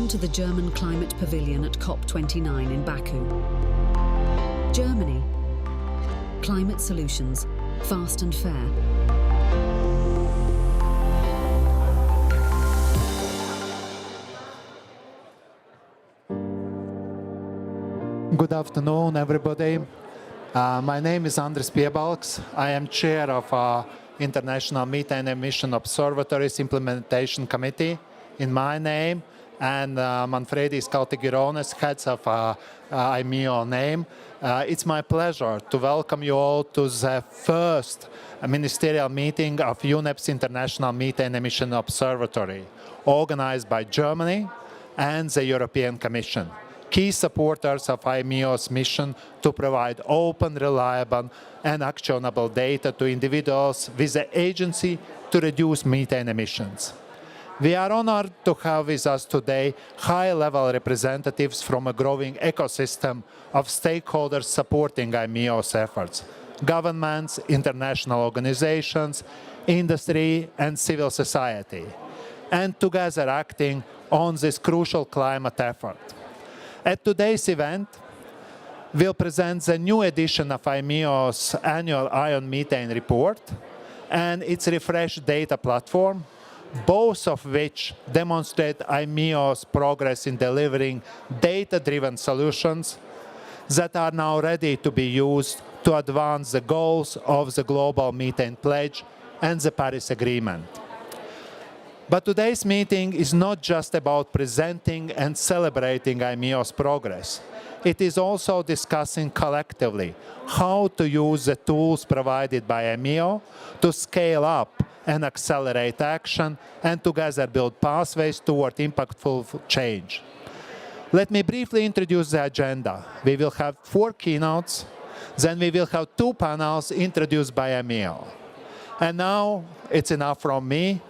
to the German Climate Pavilion at COP29 in Baku. Germany. Climate solutions, fast and fair. Good afternoon, everybody. My name is Andris Piebalgs. I am chair of International Methane Emission Observatory's Implementation Committee in my name, and Manfredis Kaltigirones, heads of IMEO name. It's my pleasure to welcome you all to the first ministerial meeting of UNEP's International Methane Emission Observatory, organized by Germany and the European Commission, key supporters of IMEO's mission to provide open, reliable, and actionable data to individuals with the agency to reduce methane emissions. We are honored to have with us today high-level representatives from a growing ecosystem of stakeholders supporting IMEO's efforts: governments, international organizations, industry, and civil society, and together acting on this crucial climate effort. At today's event, we'll present the new edition of IMEO's annual Ion Methane Report and its refreshed data platform, both of which demonstrate IMEO's progress in delivering data-driven solutions that are now ready to be used to advance the goals of the Global Methane Pledge and the Paris Agreement. But today's meeting is not just about presenting and celebrating IMEO's progress. It is also discussing collectively how to use the tools provided by IMEO to scale up and accelerate action and together build pathways toward impactful change. Let me briefly introduce the agenda. We will have 4 keynotes, then we will have 2 panels introduced by IMEO. And now it's enough from me.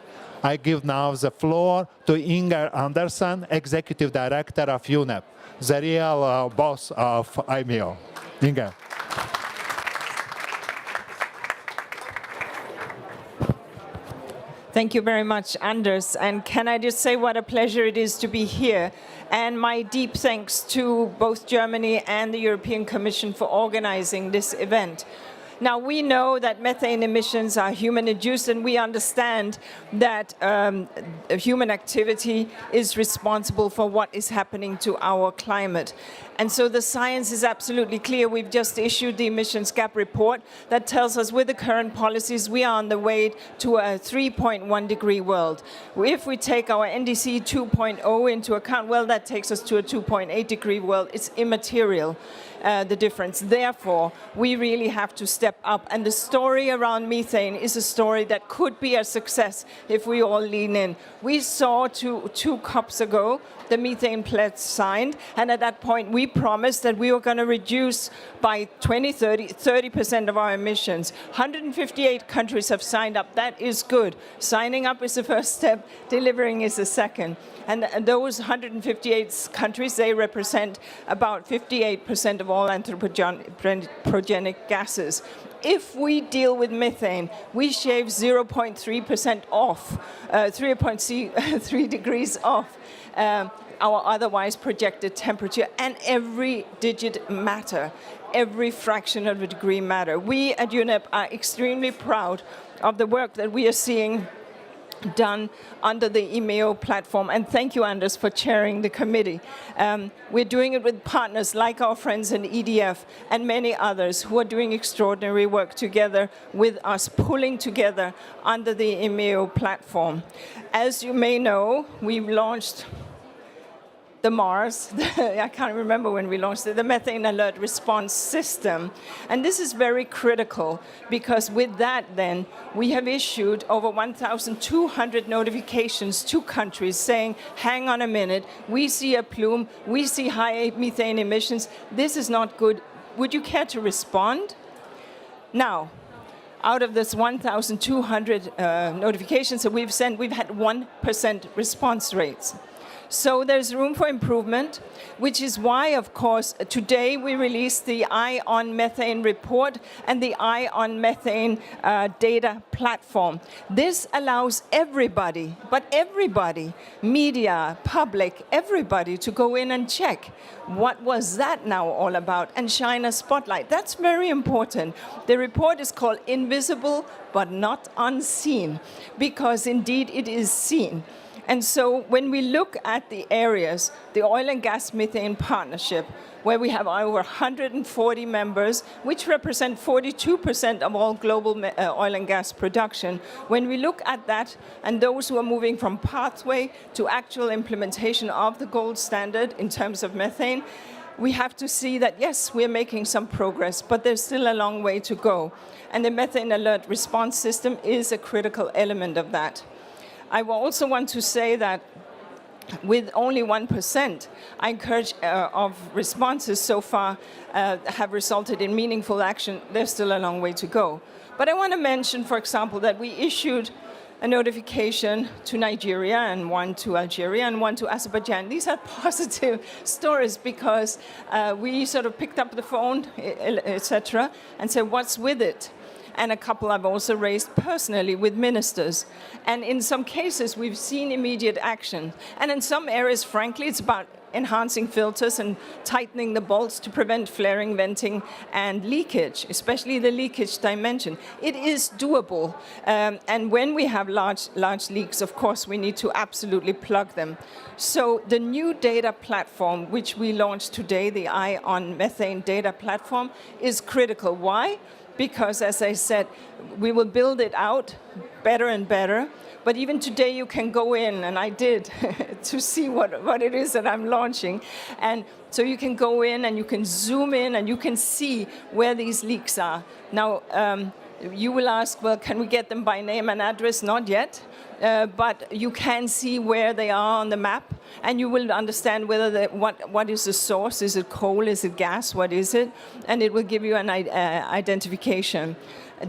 I give now the floor to Inger Andersen, Executive Director of UNEP, the real boss of IMEO. Inger. Thank you very much, Anders. And can I just say what a pleasure it is to be here. And my deep thanks to both Germany and the European Commission for organizing this event. Now, we know that methane emissions are human-induced, and we understand that human activity is responsible for what is happening to our climate. And so the science is absolutely clear. We've just issued the emissions gap report that tells us with the current policies, we are on the way to a 3.1 degree world. If we take our NDC 2.0 into account, well, that takes us to a 2.8 degree world. It's immaterial. The difference. Therefore, we really have to step up. And the story around methane is a story that could be a success if we all lean in. We saw two COPs ago the methane pledge signed, and at that point we promised that we were going to reduce by 2030 30% of our emissions. 158 countries have signed up. That is good. Signing up is the first step, delivering is the second. And those 158 countries, they represent about 58% of all anthropogenic gases. If we deal with methane, we shave 0.3% off, 3 degrees off our otherwise projected temperature, and every digit matter, every fraction of a degree matter. We at UNEP are extremely proud of the work that we are seeing done under the IMEO platform. And thank you, Anders, for chairing the committee. We're doing it with partners like our friends in EDF and many others who are doing extraordinary work together with us, pulling together under the IMEO platform. As you may know, we launched the MARS, I can't remember when we launched it, the Methane Alert Response System. And this is very critical because with that then, we have issued over 1,200 notifications to countries saying, hang on a minute, we see a plume, we see high methane emissions, this is not good. Would you care to respond? Now, out of this 1,200 notifications that we've sent, we've had 1% response rates. So there's room for improvement, which is why, of course, today we released the Eye on Methane report and the Eye on Methane data platform. This allows everybody, but everybody, media, public, everybody to go in and check what was that now all about and shine a spotlight. That's very important. The report is called Invisible but Not Unseen, because indeed it is seen. And so when we look at the areas, the Oil and Gas Methane Partnership, where we have over 140 members, which represent 42% of all global oil and gas production, when we look at that and those who are moving from pathway to actual implementation of the gold standard in terms of methane, we have to see that, yes, we're making some progress, but there's still a long way to go. And the methane alert response system is a critical element of that. I also want to say that with only 1%, I encourage of responses so far have resulted in meaningful action. There's still a long way to go. But I want to mention, for example, that we issued a notification to Nigeria and one to Algeria and one to Azerbaijan. These are positive stories because we sort of picked up the phone, etc., and said, what's with it? And a couple I've also raised personally with ministers. And in some cases, we've seen immediate action. And in some areas, frankly, it's about enhancing filters and tightening the bolts to prevent flaring, venting, and leakage, especially the leakage dimension. It is doable. And when we have large leaks, of course, we need to absolutely plug them. So the new data platform, which we launched today, the Eye on Methane data platform, is critical. Why? Because, as I said, we will build it out better and better. But even today, you can go in, and I did, to see what it is that I'm launching. And so you can go in, and you can zoom in, and you can see where these leaks are. Now, you will ask, well, can we get them by name and address? Not yet. But you can see where they are on the map, and you will understand whether what is the source. Is it coal? Is it gas? What is it? And it will give you an identification.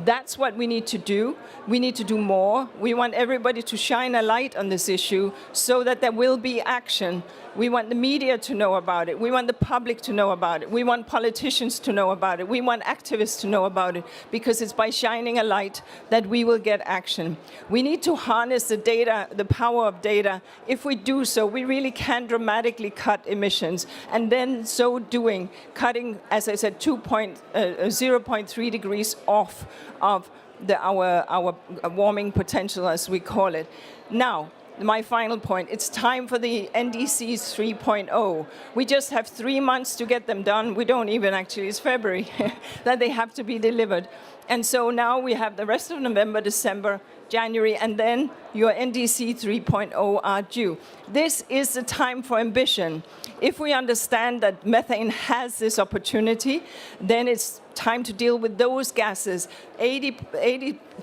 That's what we need to do. We need to do more. We want everybody to shine a light on this issue so that there will be action. We want the media to know about it. We want the public to know about it. We want politicians to know about it. We want activists to know about it, because it's by shining a light that we will get action. We need to harness the data, the power of data. If we do so, we really can dramatically cut emissions. And then so doing, cutting, as I said, 0.3 degrees off of our warming potential, as we call it. Now, my final point, it's time for the NDCs 3.0. We just have 3 months to get them done. We don't even actually, it's February, that they have to be delivered. And so now we have the rest of November, December, January, and then your NDC 3.0 are due. This is the time for ambition. If we understand that methane has this opportunity, then it's time to deal with those gases, 80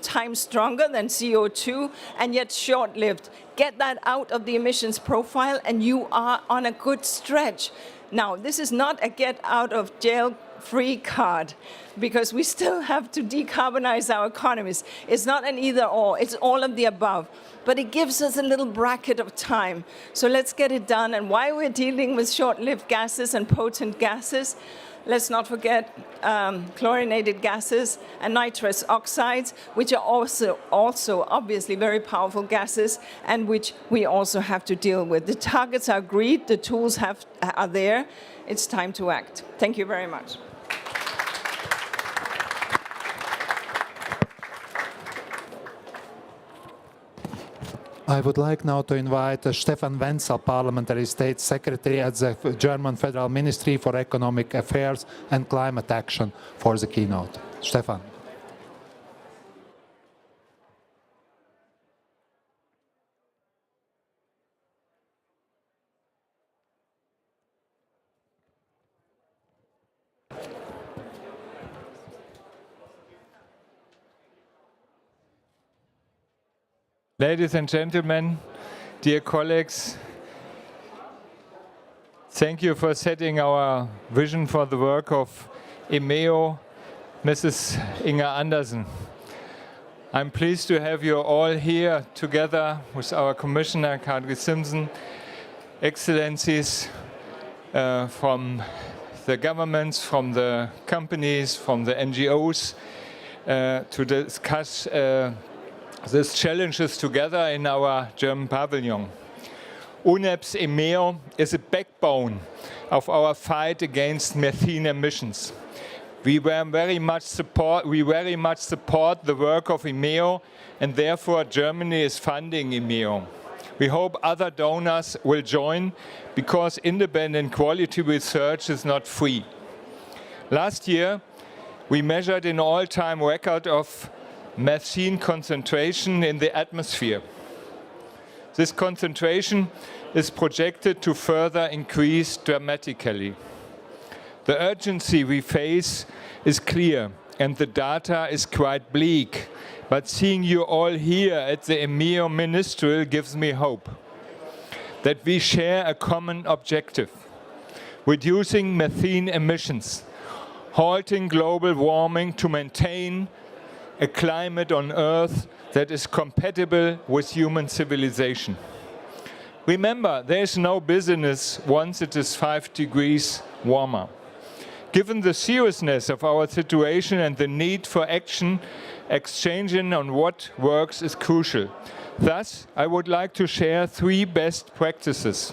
times stronger than CO2, and yet short-lived. Get that out of the emissions profile, and you are on a good stretch. Now, this is not a get-out-of-jail-free card, because we still have to decarbonize our economies. It's not an either-or, it's all of the above. But it gives us a little bracket of time. So let's get it done. And while we're dealing with short-lived gases and potent gases, let's not forget chlorinated gases and nitrous oxides, which are also obviously very powerful gases, and which we also have to deal with. The targets are agreed, the tools are there. It's time to act. Thank you very much. I would like now to invite Stefan Wenzel, Parliamentary State Secretary at the German Federal Ministry for Economic Affairs and Climate Action, for the keynote. Stefan. Ladies and gentlemen, dear colleagues, thank you for setting our vision for the work of IMEO, Mrs. Inga Andersen. I'm pleased to have you all here together with our Commissioner, Kadri Simpson, excellencies from the governments, from the companies, from the NGOs to discuss these challenges together in our German pavilion. UNEP's IMEO is a backbone of our fight against methane emissions. We very much support the work of IMEO, and therefore Germany is funding IMEO. We hope other donors will join, because independent quality research is not free. Last year, we measured an all-time record of methane concentration in the atmosphere. This concentration is projected to further increase dramatically. The urgency we face is clear, and the data is quite bleak. But seeing you all here at the IMEO Ministerial gives me hope that we share a common objective: reducing methane emissions, halting global warming to maintain a climate on Earth that is compatible with human civilization. Remember, there is no business once it is 5 degrees warmer. Given the seriousness of our situation and the need for action, exchanging on what works is crucial. Thus, I would like to share 3 best practices.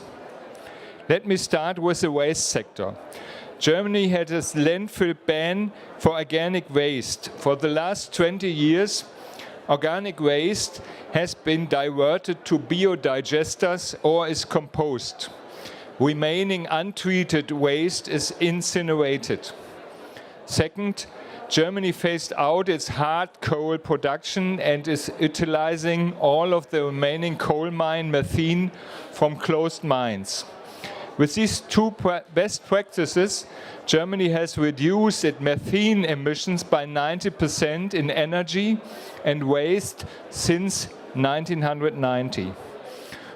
Let me start with the waste sector. Germany had a landfill ban for organic waste. For the last 20 years, organic waste has been diverted to biodigesters or is composted. Remaining untreated waste is incinerated. Second, Germany phased out its hard coal production and is utilizing all of the remaining coal mine methane from closed mines. With these 2 best practices, Germany has reduced its methane emissions by 90% in energy and waste since 1990.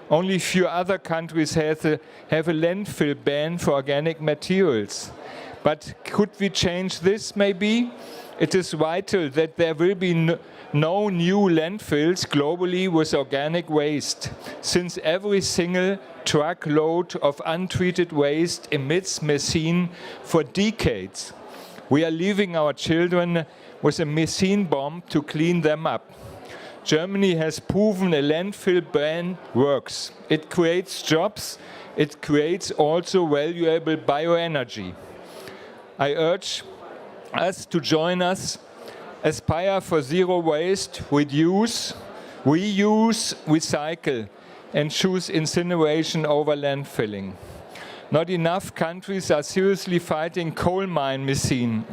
Only few other countries have a landfill ban for organic materials. But could we change this maybe? It is vital that there will be no new landfills globally with organic waste, since every single truckload of untreated waste emits methane for decades. We are leaving our children with a methane bomb to clean them up. Germany has proven a landfill ban works. It creates jobs. It creates also valuable bioenergy. I urge us to join us, aspire for zero waste, reduce, reuse, recycle, and choose incineration over landfilling. Not enough countries are seriously fighting coal mine methane.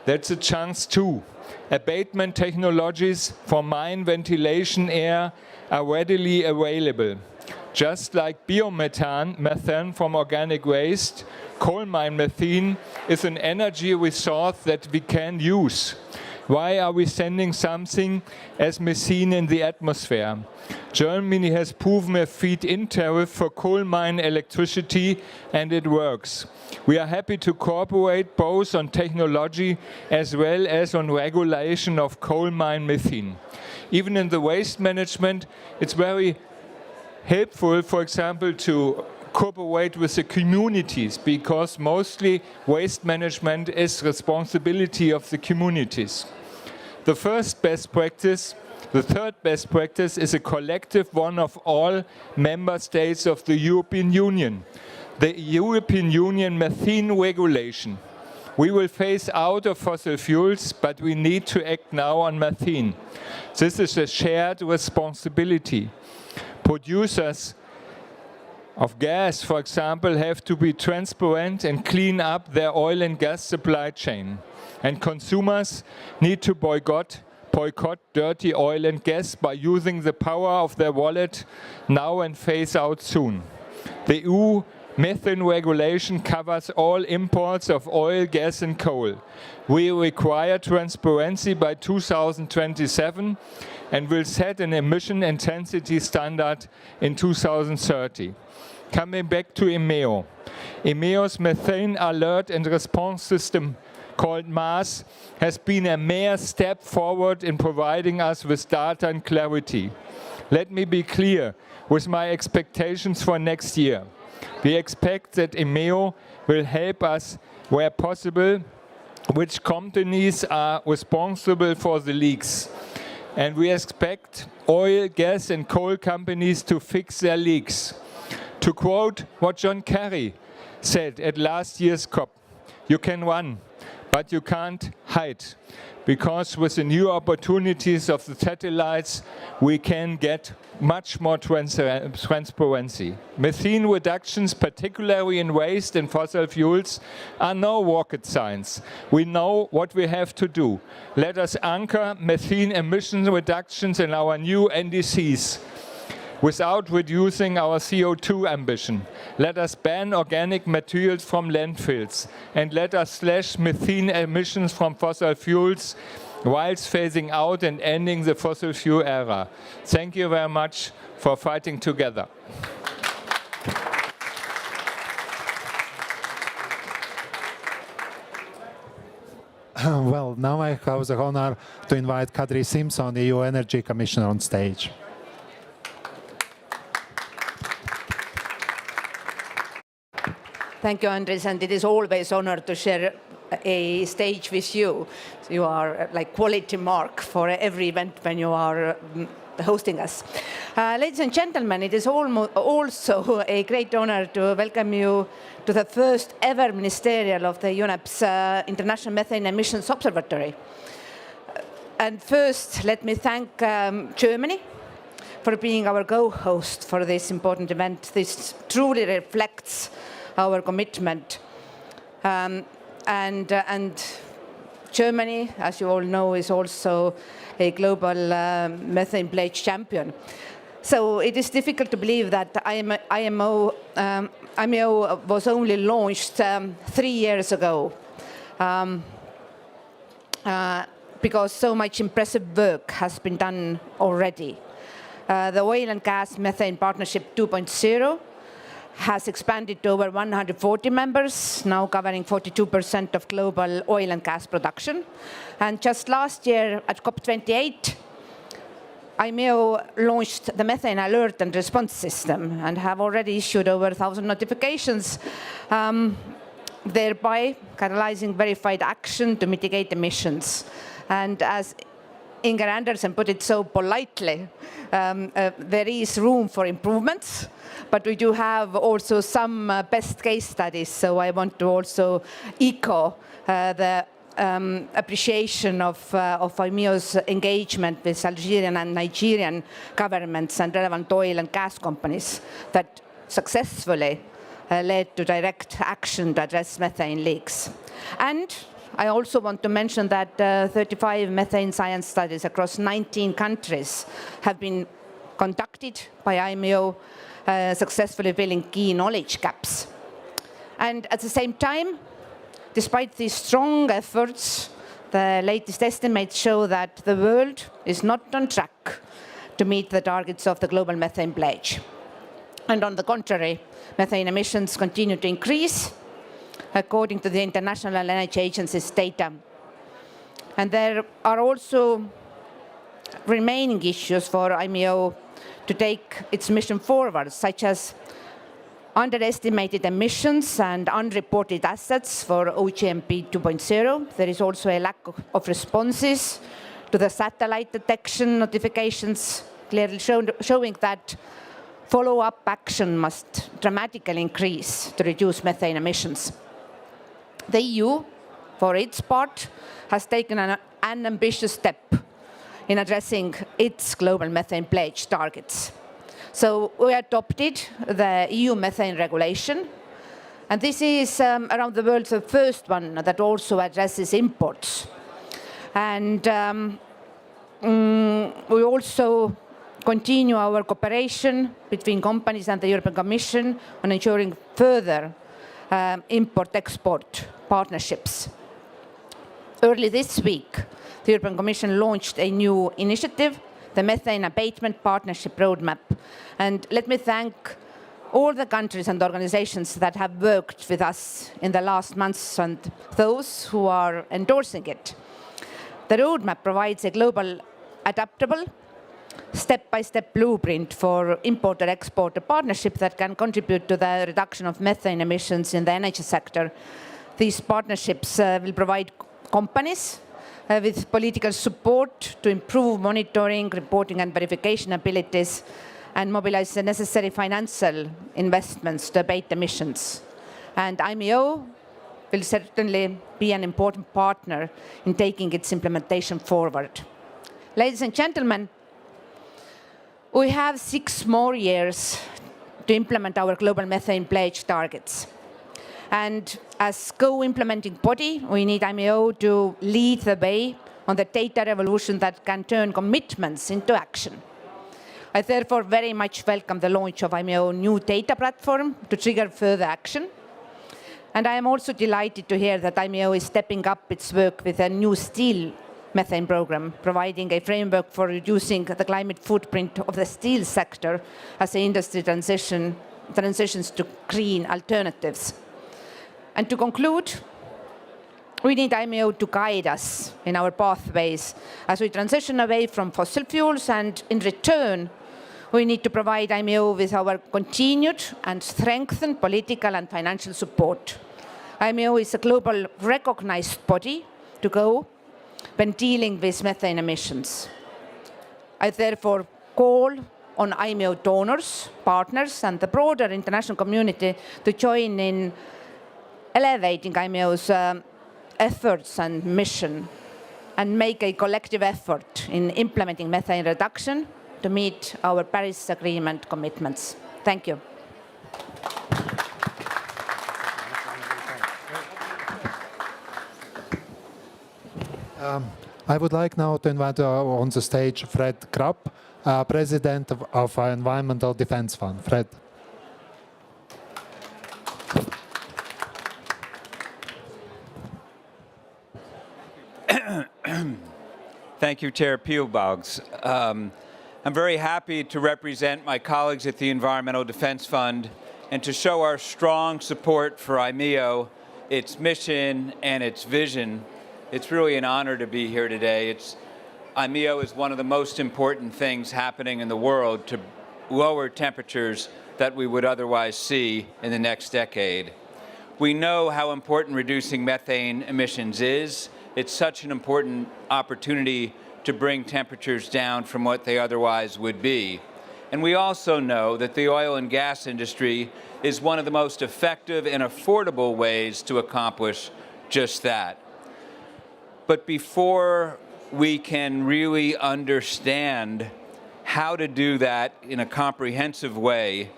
That's a chance too. Abatement technologies for mine ventilation air are readily available. Just like methane from organic waste, coal mine methane is an energy resource that we can use. Why are we sending something as methane in the atmosphere? Germany has proven a feed-in tariff for coal mine electricity, and it works. We are happy to cooperate both on technology as well as on regulation of coal mine methane. Even in the waste management, it's very helpful, for example, to cooperate with the communities, because mostly waste management is responsibility of the communities. The third best practice is a collective one of all member states of the European Union. The European Union methane regulation. We will phase out of fossil fuels, but we need to act now on methane. This is a shared responsibility. Producers of gas, for example, have to be transparent and clean up their oil and gas supply chain. And consumers need to boycott dirty oil and gas by using the power of their wallet now and phase out soon. The EU methane regulation covers all imports of oil, gas and coal. We require transparency by 2027 and will set an emission intensity standard in 2030. Coming back to IMEO. IMEO's methane alert and response system, called MAS, has been a mere step forward in providing us with data and clarity. Let me be clear with my expectations for next year. We expect that IMEO will help us where possible, which companies are responsible for the leaks. And we expect oil, gas and coal companies to fix their leaks. To quote what John Kerry said at last year's COP, "You can run, but you can't hide." Because with the new opportunities of the satellites, we can get much more transparency. Methane reductions, particularly in waste and fossil fuels, are no rocket science. We know what we have to do. Let us anchor methane emission reductions in our new NDCs without reducing our CO2 ambition. Let us ban organic materials from landfills, and let us slash methane emissions from fossil fuels whilst phasing out and ending the fossil fuel era. Thank you very much for fighting together. Well, now I have the honor to invite Kadri Simpson, EU Energy Commissioner, on stage. Thank you, Andres, and it is always an honor to share a stage with you. You are like quality mark for every event when you are hosting us. Ladies and gentlemen, it is also a great honor to welcome you to the first ever ministerial of the UNEP's International Methane Emissions Observatory. And first, let me thank Germany for being our co-host for this important event. This truly reflects our commitment. And Germany, as you all know, is also a Global Methane Pledge champion. So it is difficult to believe that IMEO was only launched 3 years ago, because so much impressive work has been done already. The Oil and Gas Methane Partnership 2.0 has expanded to over 140 members, now covering 42% of global oil and gas production. And just last year at COP28, IMEO launched the Methane Alert and Response System and have already issued over 1,000 notifications, thereby catalyzing verified action to mitigate emissions. And as Inger Andersen put it so politely, there is room for improvements, but we do have also some best case studies. So I want to also echo the appreciation of IMEO's engagement with Algerian and Nigerian governments and relevant oil and gas companies that successfully led to direct action to address methane leaks. And I also want to mention that 35 methane science studies across 19 countries have been conducted by IMEO, successfully filling key knowledge gaps. And at the same time, despite these strong efforts, the latest estimates show that the world is not on track to meet the targets of the Global Methane Pledge. And on the contrary, methane emissions continue to increase, according to the International Energy Agency's data. And there are also remaining issues for IMEO to take its mission forward, such as underestimated emissions and unreported assets for OGMP 2.0. There is also a lack of responses to the satellite detection notifications, clearly showing that follow-up action must dramatically increase to reduce methane emissions. The EU, for its part, has taken an ambitious step in addressing its global methane pledge targets. So we adopted the EU methane regulation, and this is around the world the first one that also addresses imports. And we also continue our cooperation between companies and the European Commission on ensuring further import-export partnerships. Early this week, the European Commission launched a new initiative, the Methane Abatement Partnership Roadmap. And let me thank all the countries and organizations that have worked with us in the last months and those who are endorsing it. The roadmap provides a global, adaptable, step-by-step blueprint for importer-exporter partnership that can contribute to the reduction of methane emissions in the energy sector. These partnerships will provide companies with political support to improve monitoring, reporting and verification abilities and mobilize the necessary financial investments to abate emissions. And IMEO will certainly be an important partner in taking its implementation forward. Ladies and gentlemen, we have 6 more years to implement our Global Methane Pledge targets. And as co-implementing body, we need IMEO to lead the way on the data revolution that can turn commitments into action. I therefore very much welcome the launch of IMEO new data platform to trigger further action. And I am also delighted to hear that IMEO is stepping up its work with a new steel methane program, providing a framework for reducing the climate footprint of the steel sector as the industry transitions to green alternatives. And to conclude, we need IMEO to guide us in our pathways as we transition away from fossil fuels, and in return, we need to provide IMEO with our continued and strengthened political and financial support. IMEO is a global recognized body to go when dealing with methane emissions. I therefore call on IMEO donors, partners, and the broader international community to join in elevating IMEO's efforts and mission and make a collective effort in implementing methane reduction to meet our Paris Agreement commitments. Thank you. I would like now to invite on the stage Fred Krapp, President of Environmental Defense Fund. Fred. Thank you, Chair Piebalgs. I'm very happy to represent my colleagues at the Environmental Defense Fund and to show our strong support for IMEO, its mission, and its vision. It's really an honor to be here today. IMEO is one of the most important things happening in the world to lower temperatures that we would otherwise see in the next decade. We know how important reducing methane emissions is. It's such an important opportunity to bring temperatures down from what they otherwise would be. And we also know that the oil and gas industry is one of the most effective and affordable ways to accomplish just that. But before we can really understand how to do that in a comprehensive way,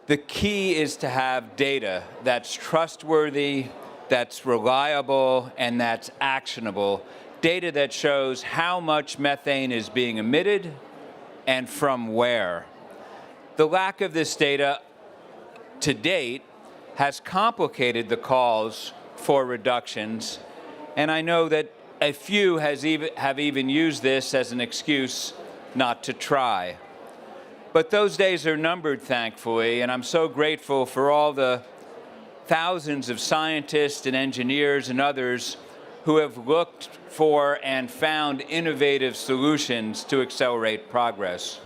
the key is to have data that's trustworthy, that's reliable, and that's actionable. Data that shows how much methane is being emitted and from where. The lack of this data to date has complicated the calls for reductions, and I know that a few have even used this as an excuse not to try. But those days are numbered, thankfully, and I'm so grateful for all the thousands of scientists and engineers and others who have looked for and found innovative solutions to accelerate progress.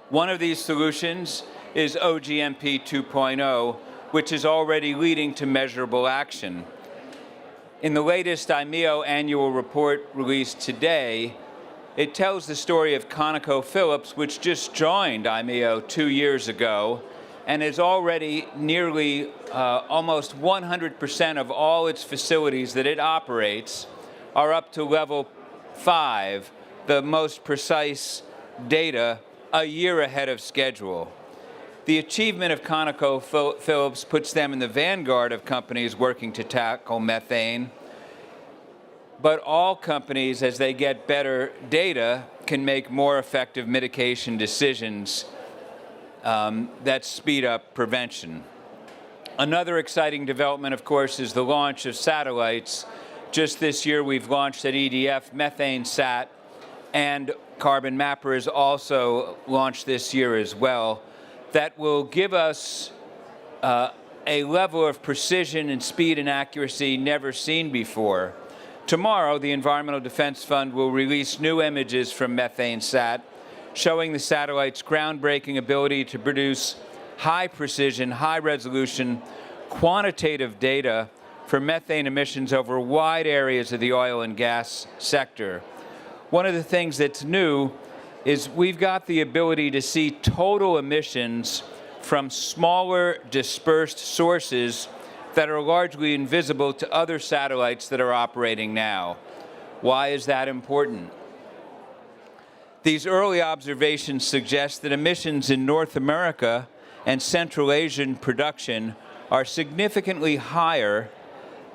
One of these solutions is OGMP 2.0, which is already leading to measurable action. In the latest IMEO annual report released today, it tells the story of ConocoPhillips, which just joined IMEO 2 years ago, and is already nearly almost 100% of all its facilities that it operates are up to level 5, the most precise data, a year ahead of schedule. The achievement of ConocoPhillips puts them in the vanguard of companies working to tackle methane, but all companies, as they get better data, can make more effective mitigation decisions that speed up prevention. Another exciting development, of course, is the launch of satellites. Just this year, we've launched at EDF Methane Sat, and Carbon Mapper is also launched this year as well. That will give us a level of precision and speed and accuracy never seen before. Tomorrow, the Environmental Defense Fund will release new images from MethaneSat, showing the satellite's groundbreaking ability to produce high-precision, high-resolution, quantitative data for methane emissions over wide areas of the oil and gas sector. One of the things that's new is we've got the ability to see total emissions from smaller, dispersed sources that are largely invisible to other satellites that are operating now. Why is that important? These early observations suggest that emissions in North America and Central Asian production are significantly higher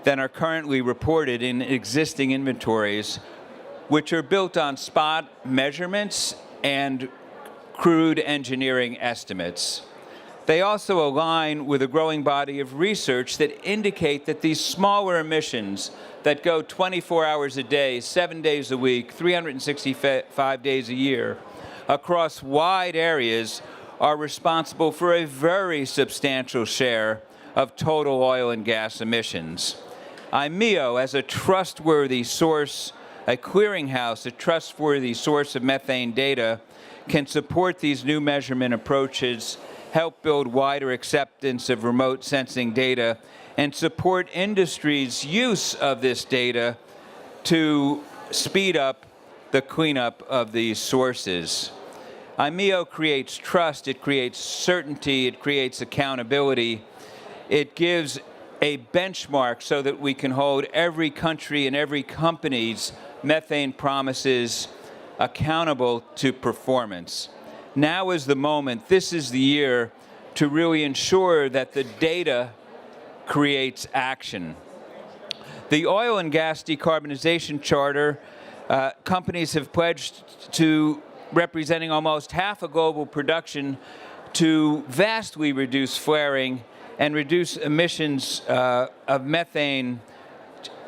than are currently reported in existing inventories, which are built on spot measurements and crude engineering estimates. They also align with a growing body of research that indicate that these smaller emissions that go 24 hours a day, 7 days a week, 365 days a year, across wide areas are responsible for a very substantial share of total oil and gas emissions. IMEO, as a trustworthy source, a clearinghouse, a trustworthy source of methane data, can support these new measurement approaches, help build wider acceptance of remote sensing data, and support industry's use of this data to speed up the cleanup of these sources. IMEO creates trust, it creates certainty, it creates accountability. It gives a benchmark so that we can hold every country and every company's methane promises accountable to performance. Now is the moment, this is the year to really ensure that the data creates action. The Oil and Gas Decarbonization Charter, companies have pledged to representing almost half of global production to vastly reduce flaring and reduce emissions of methane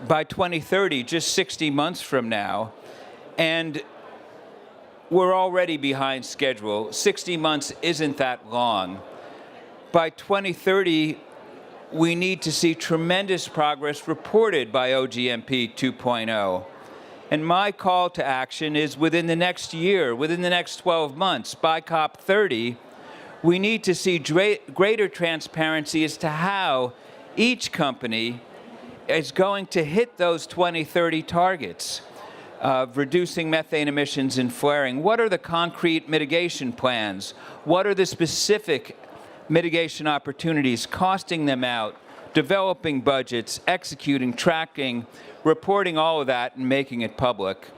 by 2030, just 60 months from now. And we're already behind schedule. 60 months isn't that long. By 2030, we need to see tremendous progress reported by OGMP 2.0. And my call to action is within the next year, within the next 12 months, by COP30, we need to see greater transparency as to how each company is going to hit those 2030 targets of reducing methane emissions and flaring. What are the concrete mitigation plans? What are the specific mitigation opportunities, costing them out, developing budgets, executing, tracking, reporting all of that and making it public?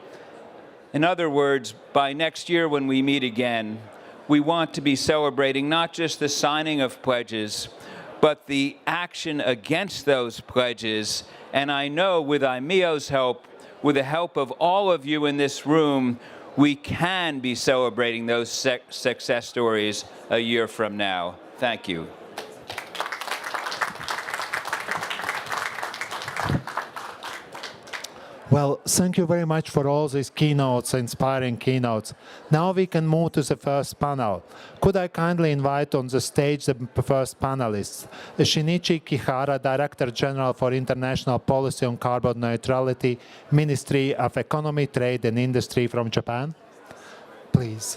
In other words, by next year when we meet again, we want to be celebrating not just the signing of pledges, but the action against those pledges. And I know with IMEO's help, with the help of all of you in this room, we can be celebrating those success stories a year from now. Thank you. Well, thank you very much for all these keynotes, inspiring keynotes. Now we can move to the first panel. Could I kindly invite on the stage the first panelists? Shinichi Kihara, Director General for International Policy on Carbon Neutrality, Ministry of Economy, Trade and Industry from Japan. Please.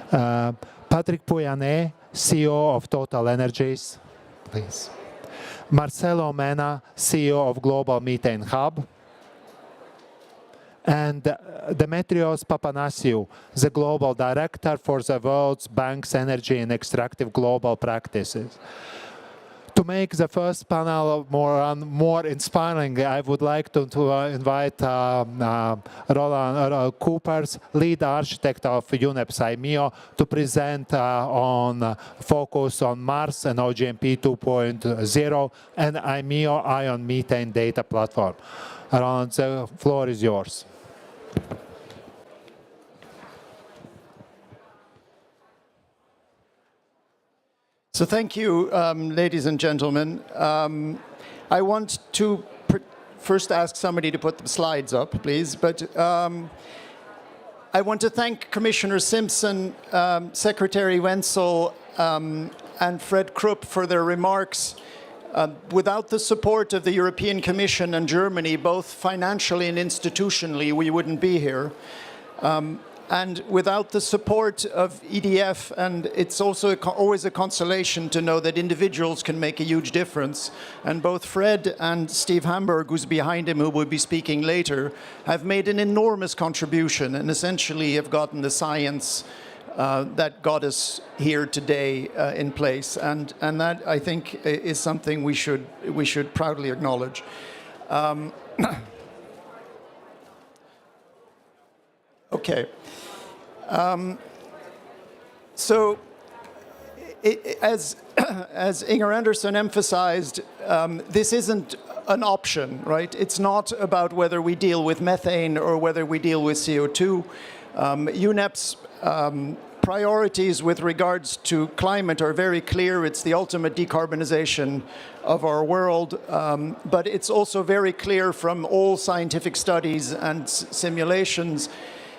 Patrick Pouyanné, CEO of Total Energies. Please. Marcelo Mena, CEO of Global Methane Hub. And Demetrios Papanasiou, the Global Director for the World Bank's Energy and Extractive Global Practices. To make the first panel more inspiring, I would like to invite Roland Coopers, lead architect of UNEP's IMEO, to present on focus on Mars and OGMP 2.0 and IMEO Ion Methane Data Platform. Roland, the floor is yours. So thank you, ladies and gentlemen. I want to first ask somebody to put the slides up, please. But I want to thank Commissioner Simpson, Secretary Wenzel, and Fred Krupp for their remarks Without the support of the European Commission and Germany, both financially and institutionally, we wouldn't be here. And without the support of EDF, and it's also always a consolation to know that individuals can make a huge difference. And both Fred and Steve Hamburg, who's behind him, who will be speaking later, have made an enormous contribution and essentially have gotten the science that got us here today in place. And that, I think, is something we should proudly acknowledge. Okay. So, as Inger Anderson emphasized, this isn't an option, right? It's not about whether we deal with methane or whether we deal with CO2. UNEP's priorities with regards to climate are very clear. It's the ultimate decarbonization of our world, but it's also very clear from all scientific studies and simulations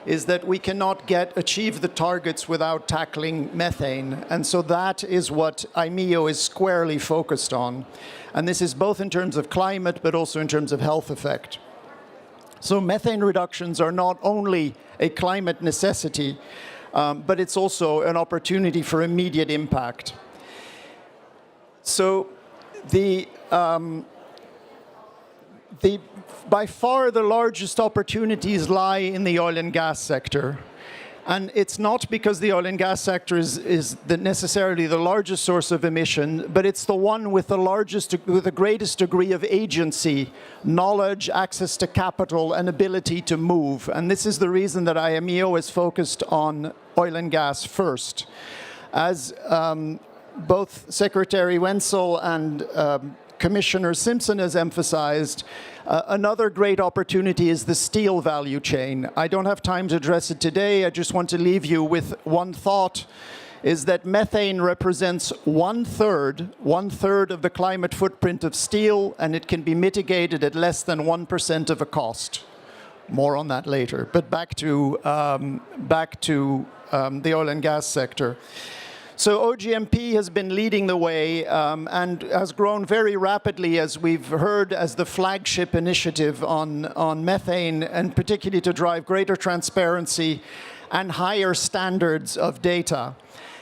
is that we cannot achieve the targets without tackling methane. And so that is what IMEO is squarely focused on. And this is both in terms of climate, but also in terms of health effect. So methane reductions are not only a climate necessity, but it's also an opportunity for immediate impact. So by far the largest opportunities lie in the oil and gas sector. And it's not because the oil and gas sector is necessarily the largest source of emission, but it's the one with the greatest degree of agency, knowledge, access to capital, and ability to move. And this is the reason that IMEO is focused on oil and gas first. As both Secretary Wenzel and Commissioner Simpson has emphasized, another great opportunity is the steel value chain. I don't have time to address it today. I just want to leave you with one thought, is that methane represents one-third of the climate footprint of steel, and it can be mitigated at less than 1% of a cost. More on that later. But back to the oil and gas sector. So OGMP has been leading the way and has grown very rapidly, as we've heard, as the flagship initiative on methane, and particularly to drive greater transparency and higher standards of data.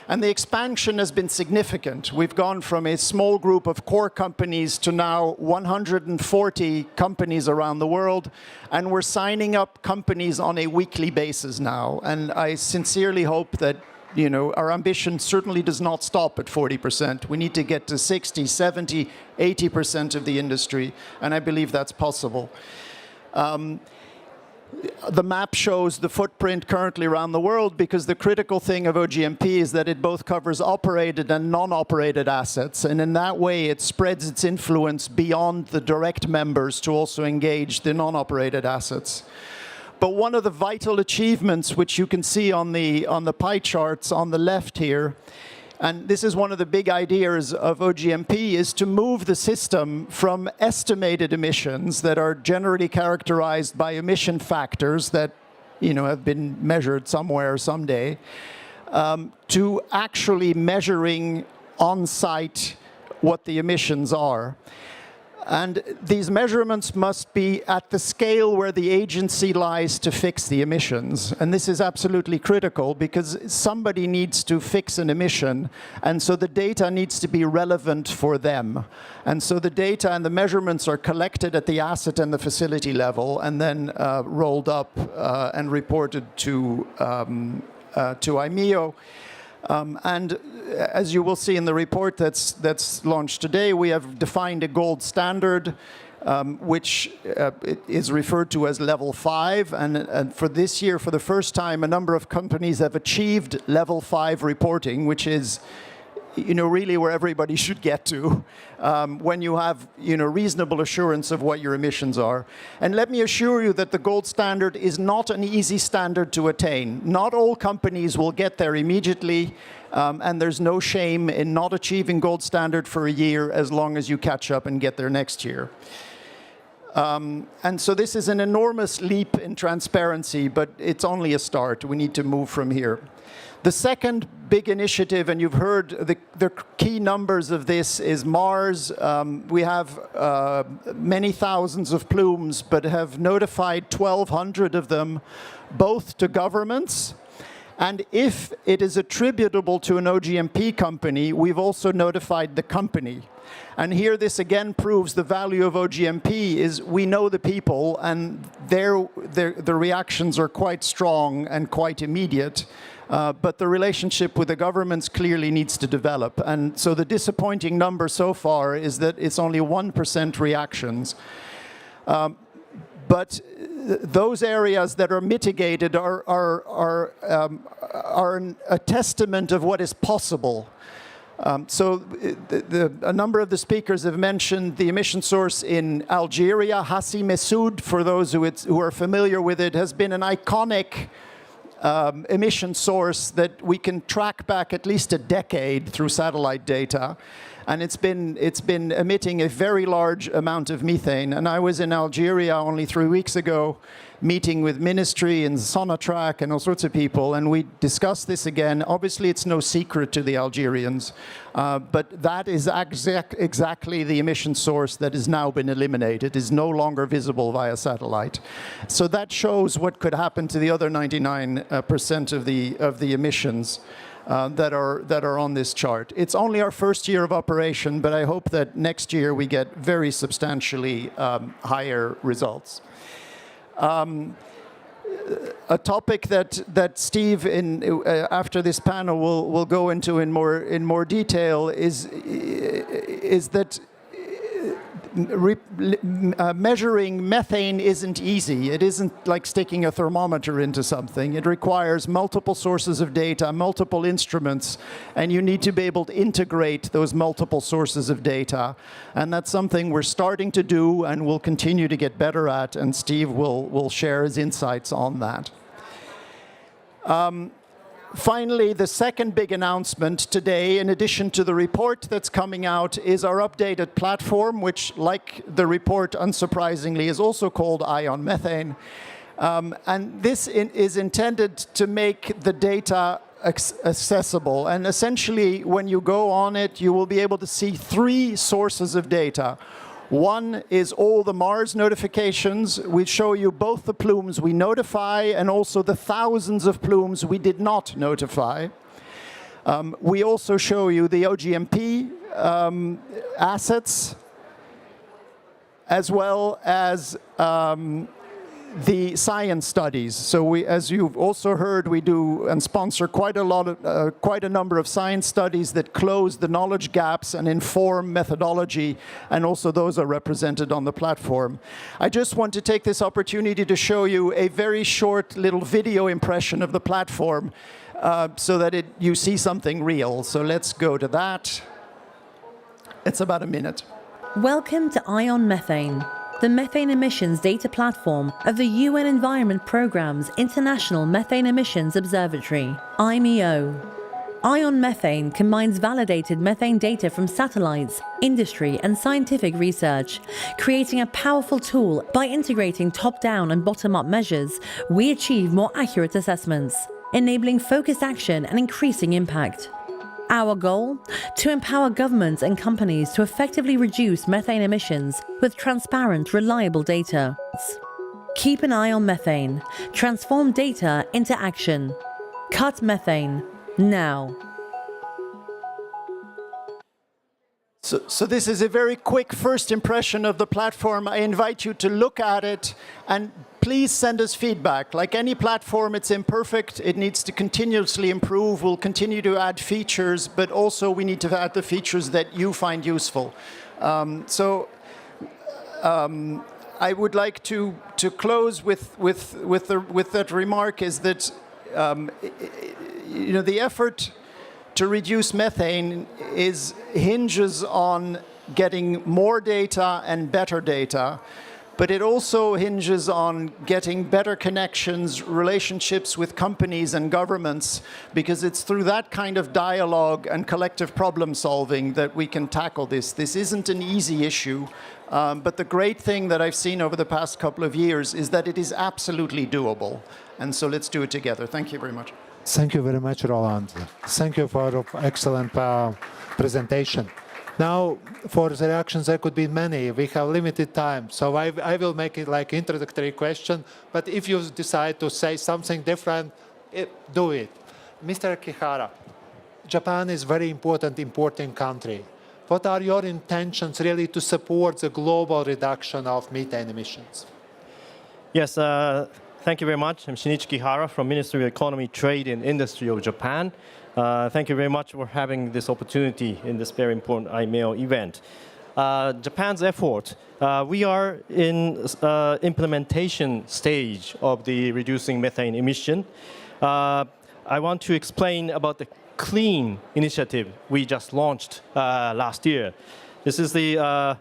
And the expansion has been significant. We've gone from a small group of core companies to now 140 companies around the world, and we're signing up companies on a weekly basis now. And I sincerely hope that our ambition certainly does not stop at 40%. We need to get to 60, 70, 80% of the industry, and I believe that's possible. The map shows the footprint currently around the world, because the critical thing of OGMP is that it both covers operated and non-operated assets, and in that way it spreads its influence beyond the direct members to also engage the non-operated assets. But one of the vital achievements, which you can see on the pie charts on the left here, and this is one of the big ideas of OGMP, is to move the system from estimated emissions that are generally characterized by emission factors that have been measured somewhere someday, to actually measuring on-site what the emissions are. And these measurements must be at the scale where the agency lies to fix the emissions. And this is absolutely critical, because somebody needs to fix an emission, and so the data needs to be relevant for them. And so the data and the measurements are collected at the asset and the facility level, and then rolled up and reported to IMEO. And as you will see in the report that's launched today, we have defined a gold standard, which is referred to as level 5. And for this year, for the first time, a number of companies have achieved level 5 reporting, which is really where everybody should get to when you have reasonable assurance of what your emissions are. And let me assure you that the gold standard is not an easy standard to attain. Not all companies will get there immediately, and there's no shame in not achieving gold standard for a year, as long as you catch up and get there next year. And so this is an enormous leap in transparency, but it's only a start. We need to move from here. The second big initiative, and you've heard the key numbers of this, is Mars. We have many thousands of plumes, but have notified 1,200 of them, both to governments. And if it is attributable to an OGMP company, we've also notified the company. And here this again proves the value of OGMP is we know the people, and the reactions are quite strong and quite immediate. But the relationship with the governments clearly needs to develop. And so the disappointing number so far is that it's only 1% reactions. But those areas that are mitigated are a testament of what is possible. So a number of the speakers have mentioned the emission source in Algeria. Hassi Messaoud, for those who are familiar with it, has been an iconic emission source that we can track back at least a decade through satellite data. And it's been emitting a very large amount of methane. And I was in Algeria only 3 weeks ago, meeting with ministry and Sonatrach and all sorts of people, and we discussed this again. Obviously, it's no secret to the Algerians, but that is exactly the emission source that has now been eliminated. It is no longer visible via satellite. So that shows what could happen to the other 99% of the emissions that are on this chart. It's only our first year of operation, but I hope that next year we get very substantially higher results. A topic that Steve, after this panel, will go into in more detail is that measuring methane isn't easy. It isn't like sticking a thermometer into something. It requires multiple sources of data, multiple instruments, and you need to be able to integrate those multiple sources of data. And that's something we're starting to do and will continue to get better at, and Steve will share his insights on that. Finally, the second big announcement today, in addition to the report that's coming out, is our updated platform, which, like the report, unsurprisingly, is also called ION Methane. And this is intended to make the data accessible. And essentially, when you go on it, you will be able to see 3 sources of data. One is all the Mars notifications. We show you both the plumes we notify and also the thousands of plumes we did not notify. We also show you the OGMP assets, as well as the science studies. So we, as you've also heard, we do and sponsor quite a number of science studies that close the knowledge gaps and inform methodology, and also those are represented on the platform. I just want to take this opportunity to show you a very short little video impression of the platform so that you see something real. So let's go to that. It's about a minute. Welcome to ION Methane, the methane emissions data platform of the UN Environment Programme's International Methane Emissions Observatory, IMEO. ION Methane combines validated methane data from satellites, industry and scientific research, creating a powerful tool. By integrating top-down and bottom-up measures, we achieve more accurate assessments, enabling focused action and increasing impact. Our goal? To empower governments and companies to effectively reduce methane emissions with transparent, reliable data. Keep an eye on methane. Transform data into action. Cut methane, now. So this is a very quick first impression of the platform. I invite you to look at it and please send us feedback. Like any platform, it's imperfect. It needs to continuously improve. We'll continue to add features, but also we need to add the features that you find useful. I would like to close with that remark is that the effort to reduce methane hinges on getting more data and better data, but it also hinges on getting better connections, relationships with companies and governments, because it's through that kind of dialogue and collective problem solving that we can tackle this. This isn't an easy issue, but the great thing that I've seen over the past couple of years is that it is absolutely doable. And so let's do it together. Thank you very much. Thank you very much, Roland. Thank you for an excellent presentation. Now, for the reactions, there could be many. We have limited time, so I will make it like introductory question, but if you decide to say something different, do it. Mr. Kihara, Japan is a very important importing country. What are your intentions really to support the global reduction of methane emissions? Yes, thank you very much. I'm Shinichi Kihara from Ministry of Economy, Trade and Industry of Japan. Thank you very much for having this opportunity in this very important IMEO event. Japan's effort, we are in implementation stage of the reducing methane emission. I want to explain about the clean initiative we just launched last year. This is the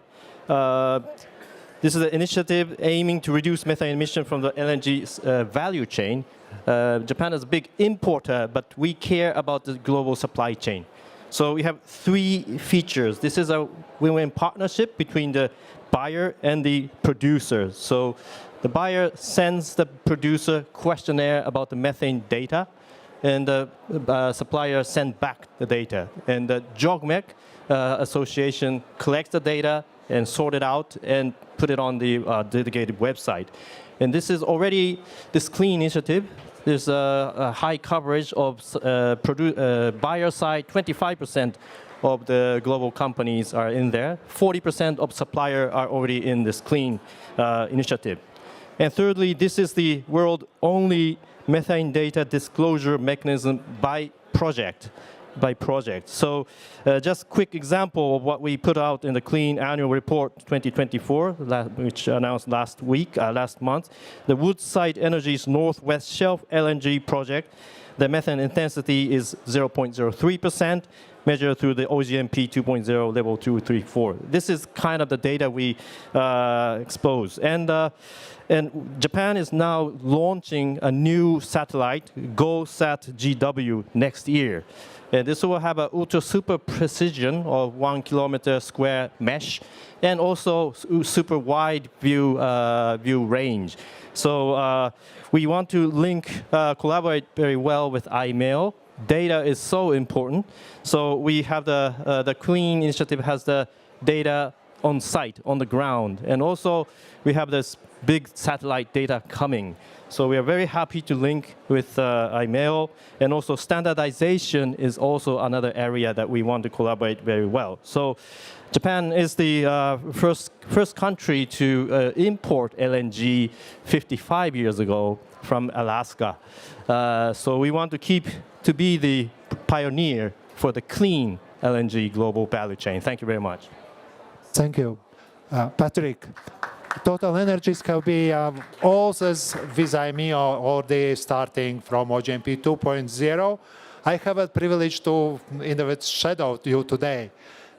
initiative aiming to reduce methane emission from the LNG value chain. Japan is a big importer, but we care about the global supply chain. So we have 3 features. This is a win-win partnership between the buyer and the producer. So the buyer sends the producer questionnaire about the methane data, and the supplier sends back the data. And the JOGMEC association collects the data and sort it out and put it on the dedicated website. And this is already, this clean initiative, there's a high coverage of buyer side, 25% of the global companies are in there. 40% of supplier are already in this clean initiative. And thirdly, this is the world only methane data disclosure mechanism by project. So just quick example of what we put out in the Clean Annual Report 2024, which announced last month. The Woodside Energy's Northwest Shelf LNG project, the methane intensity is 0.03%, measured through the OGMP 2.0 level 2, 3, 4. This is kind of the data we expose. And Japan is now launching a new satellite, GoSat GW, next year. And this will have an ultra super precision of 1 kilometer square mesh, and also super wide view range. So we want to collaborate very well with IMEO. Data is so important. So we have the Clean initiative has the data on site, on the ground. And also we have this big satellite data coming. So we are very happy to link with IMEO, and also standardization is also another area that we want to collaborate very well. So Japan is the first country to import LNG 55 years ago from Alaska. So we want to be the pioneer for the clean LNG global value chain. Thank you very much. Thank you. Patrick. Total Energies have been also with IMEO already starting from OGMP 2.0. I have a privilege to shadow you today.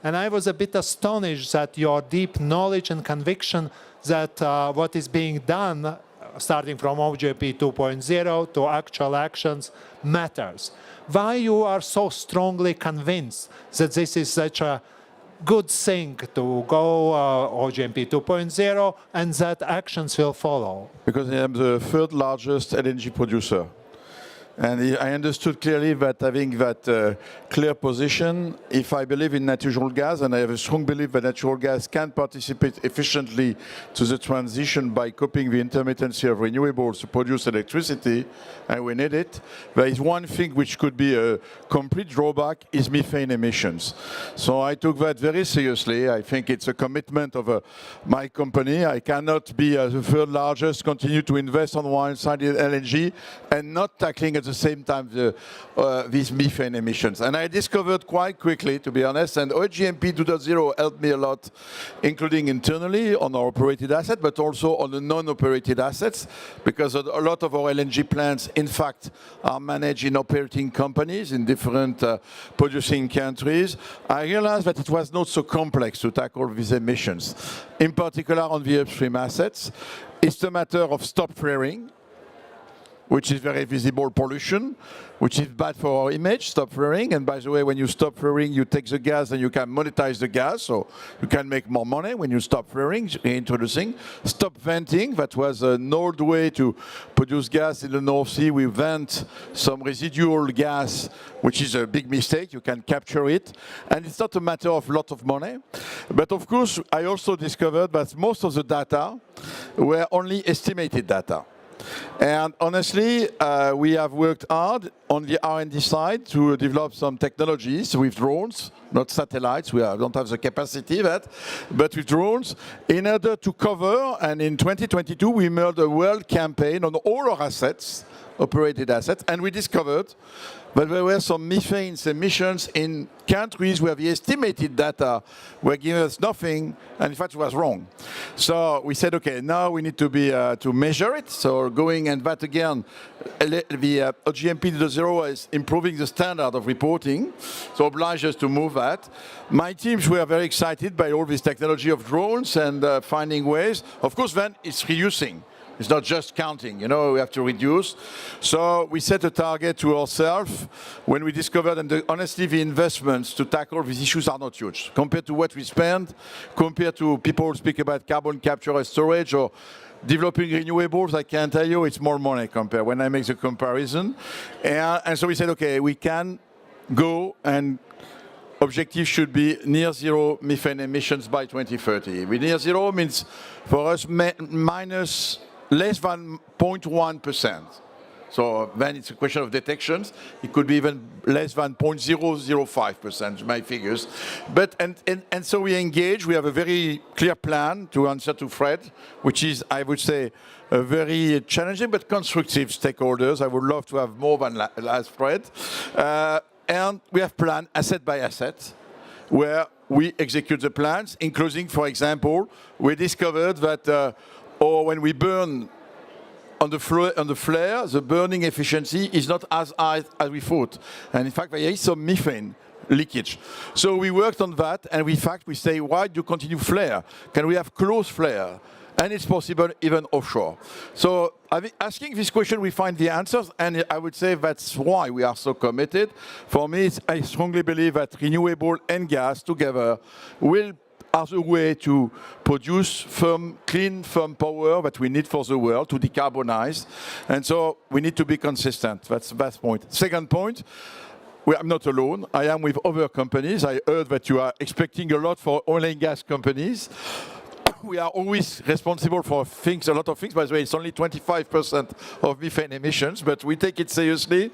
And I was a bit astonished that your deep knowledge and conviction that what is being done, starting from OGMP 2.0 to actual actions, matters. Why you are so strongly convinced that this is such a good thing to go OGMP 2.0 and that actions will follow? Because I am the 3rd largest LNG producer. And I understood clearly that having that clear position, if I believe in natural gas, and I have a strong belief that natural gas can participate efficiently to the transition by coping the intermittency of renewables to produce electricity, and we need it, there is one thing which could be a complete drawback, is methane emissions. So I took that very seriously. I think it's a commitment of my company. I cannot be the 3rd largest, continue to invest on one side in LNG, and not tackling at the same time these methane emissions. And I discovered quite quickly, to be honest, and OGMP 2.0 helped me a lot, including internally on our operated asset, but also on the non-operated assets, because a lot of our LNG plants, in fact, are managed in operating companies in different producing countries. I realized that it was not so complex to tackle these emissions. In particular, on the upstream assets, it's a matter of stop flaring, which is very visible pollution, which is bad for our image, stop flaring. And by the way, when you stop flaring, you take the gas and you can monetize the gas, so you can make more money when you stop flaring, reintroducing. Stop venting, that was an old way to produce gas in the North Sea. We vent some residual gas, which is a big mistake. You can capture it. And it's not a matter of lot of money. But of course, I also discovered that most of the data were only estimated data. And honestly, we have worked hard on the R&D side to develop some technologies with drones, not satellites. We don't have the capacity that, but with drones, in order to cover. And in 2022, we made a world campaign on all our assets, operated assets, and we discovered that there were some methane emissions in countries where the estimated data were giving us nothing, and in fact it was wrong. So we said, okay, now we need to be to measure it. So going, and that again, the GMP 2.0 is improving the standard of reporting, so oblige us to move that. My teams were very excited by all this technology of drones and finding ways. Of course, then it's reducing. It's not just counting, you know, we have to reduce. So we set a target to ourselves when we discovered, and honestly, the investments to tackle these issues are not huge. Compared to what we spend, compared to people who speak about carbon capture and storage or developing renewables, I can tell you it's more money compared when I make the comparison. And so we said, okay, we can go and objective should be near zero methane emissions by 2030. With near zero means for us minus less than 0.1%. So then it's a question of detections. It could be even less than 0.005%, my figures. But and so we engage. We have a very clear plan to answer to Fred, which is, I would say, a very challenging but constructive stakeholders. I would love to have more than last Fred. And we have planned asset by asset, where we execute the plans, including, for example, we discovered that or when we burn on the flare, the burning efficiency is not as high as we thought. And in fact, there is some methane leakage. So we worked on that, and in fact, we say, why do you continue flare? Can we have close flare? And it's possible even offshore. So asking this question, we find the answers, and I would say that's why we are so committed. For me, I strongly believe that renewable and gas together are the way to produce clean, firm power that we need for the world to decarbonize. And so we need to be consistent. That's the best point. Second point, I'm not alone. I am with other companies. I heard that you are expecting a lot for oil and gas companies. We are always responsible for things, a lot of things. By the way, it's only 25% of methane emissions, but we take it seriously.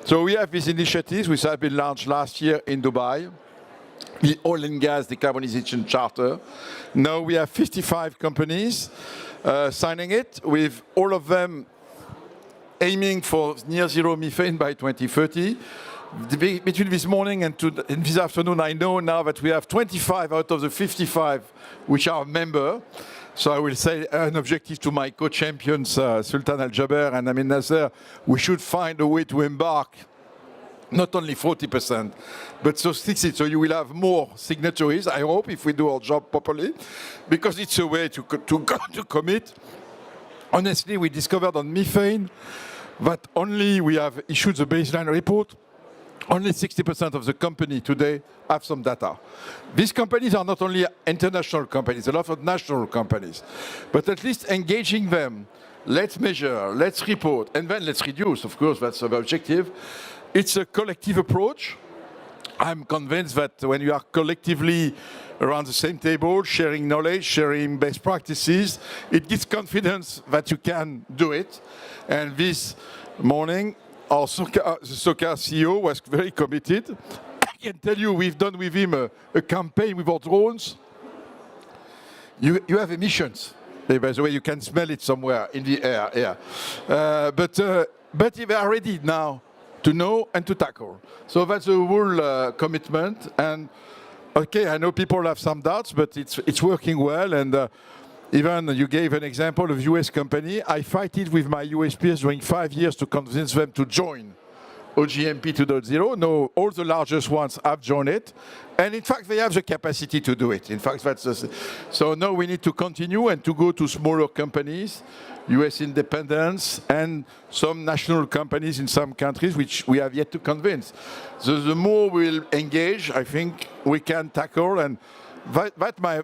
So we have these initiatives which have been launched last year in Dubai, the Oil and Gas Decarbonization Charter. Now we have 55 companies signing it, with all of them aiming for near zero methane by 2030. Between this morning and this afternoon, I know now that we have 25 out of the 55 which are members. So I will say an objective to my co-champions, Sultan Al-Jaber and Amin Nasser, we should find a way to embark not only 40%, but so 60%. So you will have more signatories, I hope, if we do our job properly, because it's a way to commit. Honestly, we discovered on methane that only we have issued the baseline report. Only 60% of the company today have some data. These companies are not only international companies, a lot of national companies, but at least engaging them, let's measure, let's report, and then let's reduce. Of course, that's the objective. It's a collective approach. I'm convinced that when you are collectively around the same table, sharing knowledge, sharing best practices, it gives confidence that you can do it. And this morning, the SOCA CEO was very committed. I can tell you, we've done with him a campaign with our drones. You have emissions. By the way, you can smell it somewhere in the air. Yeah. But they are ready now to know and to tackle. So that's a whole commitment. And okay, I know people have some doubts, but it's working well. And even you gave an example of US company. I fight it with my US peers during 5 years to convince them to join OGMP 2.0. No, all the largest ones have joined it. And in fact, they have the capacity to do it. In fact, so now we need to continue and to go to smaller companies, US independents, and some national companies in some countries, which we have yet to convince. So the more we'll engage, I think we can tackle. And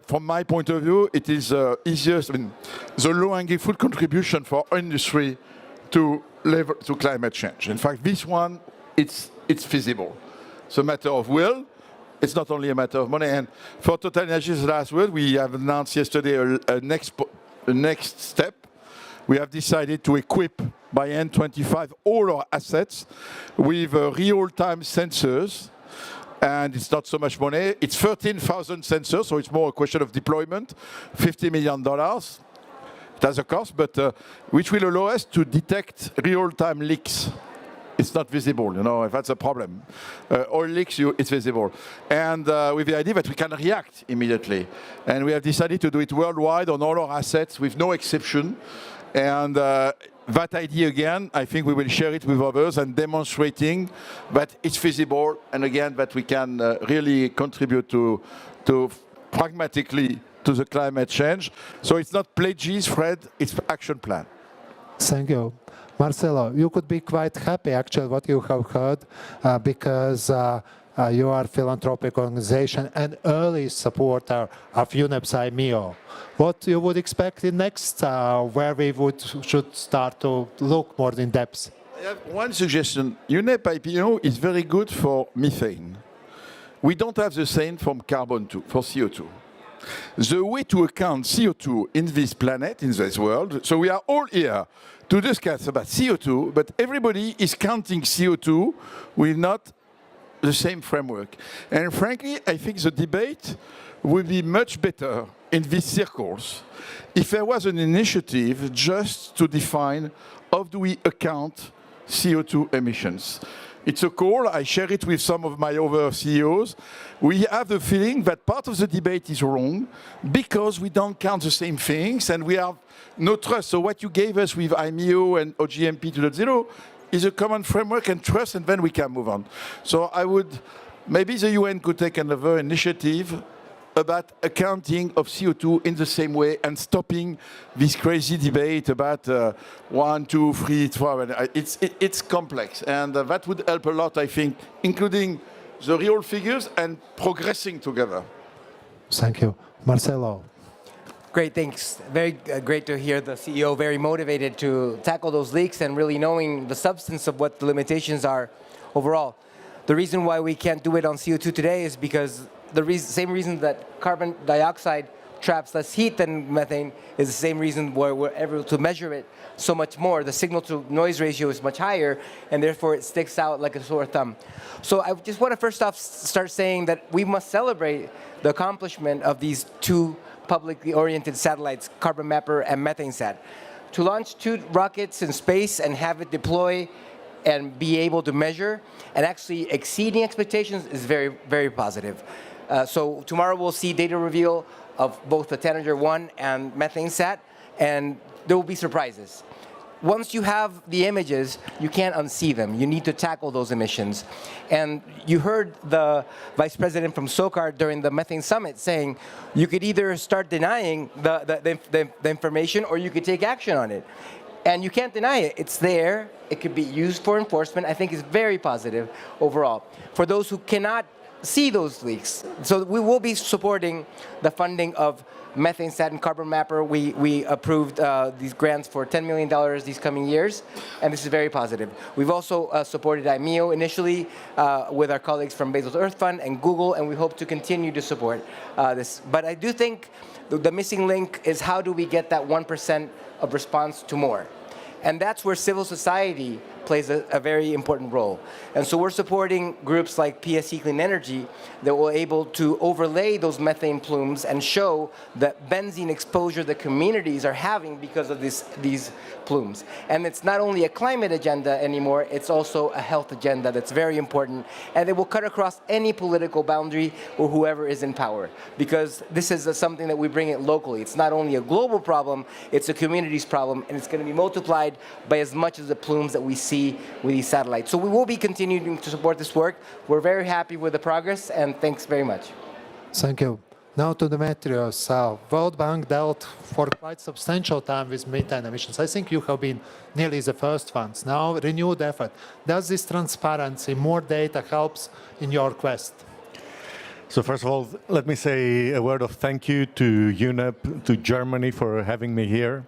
from my point of view, it is easiest, the low-hanging fruit contribution for industry to climate change. In fact, this one, it's feasible. It's a matter of will. It's not only a matter of money. And for Total Energies' last word, we have announced yesterday a next step. We have decided to equip by end 25 all our assets with real-time sensors. And it's not so much money. It's 13,000 sensors, so it's more a question of deployment. $50 million. It has a cost, but which will allow us to detect real-time leaks. It's not visible, if that's a problem. Oil leaks, it's visible. And with the idea that we can react immediately. And we have decided to do it worldwide on all our assets with no exception. And that idea, again, I think we will share it with others and demonstrating that it's feasible and, again, that we can really contribute to pragmatically to the climate change. So it's not pledges, Fred, it's action plan. Thank you. Marcelo, you could be quite happy, actually, what you have heard, because you are a philanthropic organization and early supporter of UNEP's IMEO. What you would expect in next, where we should start to look more in depth? I have one suggestion. UNEP IPO is very good for methane. We don't have the same for carbon for CO2. The way to account CO2 in this planet, in this world, so we are all here to discuss about CO2, but everybody is counting CO2 with not the same framework. And frankly, I think the debate would be much better in these circles if there was an initiative just to define how do we account CO2 emissions. It's a call, I share it with some of my other CEOs. We have the feeling that part of the debate is wrong because we don't count the same things and we have no trust. So what you gave us with IMEO and OGMP 2.0 is a common framework and trust, and then we can move on. So maybe the UN could take another initiative about accounting of CO2 in the same way and stopping this crazy debate about 1, 2, 3, 12. It's complex, and that would help a lot, I think, including the real figures and progressing together. Thank you. Marcelo. Great, thanks. Very great to hear the CEO very motivated to tackle those leaks and really knowing the substance of what the limitations are overall. The reason why we can't do it on CO2 today is because same reason that carbon dioxide traps less heat than methane is the same reason why we're able to measure it so much more. The signal-to-noise ratio is much higher, and therefore it sticks out like a sore thumb. So I just want to first off start saying that we must celebrate the accomplishment of these two publicly oriented satellites, Carbon Mapper and MethaneSat. To launch 2 rockets in space and have it deploy and be able to measure and actually exceeding expectations is very, very positive. So tomorrow we'll see data reveal of both the Tanager 1 and MethaneSat, and there will be surprises. Once you have the images, you can't unsee them. You need to tackle those emissions. And you heard the vice president from SOCAR during the methane summit saying you could either start denying the information or you could take action on it. And you can't deny it. It's there. It could be used for enforcement. I think it's very positive overall. For those who cannot see those leaks, so we will be supporting the funding of MethaneSat and Carbon Mapper. We approved these grants for $10 million these coming years, and this is very positive. We've also supported IMEO initially with our colleagues from Bezos Earth Fund and Google, and we hope to continue to support this. But I do think the missing link is how do we get that 1% of response to more? And that's where civil society plays a very important role. And so we're supporting groups like PSE Clean Energy that will able to overlay those methane plumes and show the benzene exposure that communities are having because of these plumes. And it's not only a climate agenda anymore, it's also a health agenda that's very important. And it will cut across any political boundary or whoever is in power. Because this is something that we bring it locally. It's not only a global problem, it's a community's problem, and it's going to be multiplied by as much as the plumes that we see see with these satellites. So we will be continuing to support this work. We're very happy with the progress, and thanks very much. Thank you. Now to the materials. World Bank dealt for quite substantial time with methane emissions. I think you have been nearly the first ones. Now, renewed effort. Does this transparency, more data, helps in your quest? So first of all, let me say a word of thank you to UNEP, to Germany for having me here.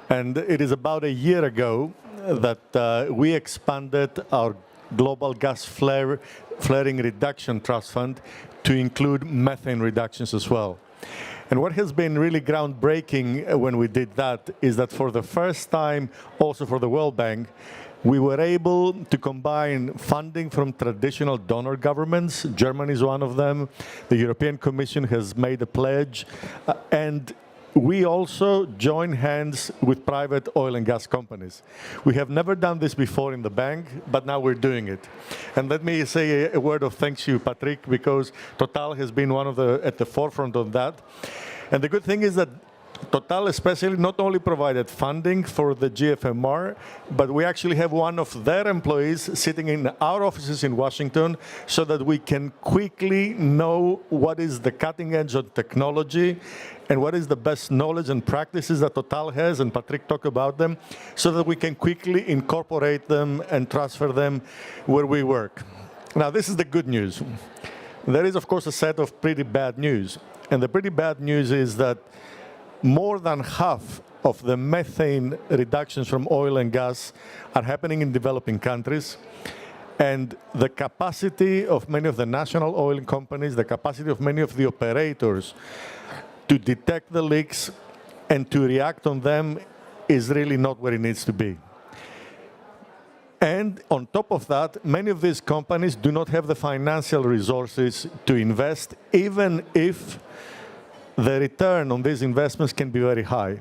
And it is about a year ago that we expanded our Global Gas Flaring Reduction Trust Fund to include methane reductions as well. And what has been really groundbreaking when we did that is that for the first time, also for the World Bank, we were able to combine funding from traditional donor governments. Germany is one of them. The European Commission has made a pledge. And we also join hands with private oil and gas companies. We have never done this before in the bank, but now we're doing it. And let me say a word of thanks to you, Patrick, because Total has been at the forefront of that. And the good thing is that Total especially not only provided funding for the GFMR, but we actually have one of their employees sitting in our offices in Washington so that we can quickly know what is the cutting edge of technology and what is the best knowledge and practices that Total has, and Patrick talked about them, so that we can quickly incorporate them and transfer them where we work. Now, this is the good news. There is, of course, a set of pretty bad news. And the pretty bad news is that more than half of the methane reductions from oil and gas are happening in developing countries. And the capacity of many of the national oil companies, the capacity of many of the operators to detect the leaks and to react on them is really not where it needs to be. And on top of that, many of these companies do not have the financial resources to invest, even if the return on these investments can be very high.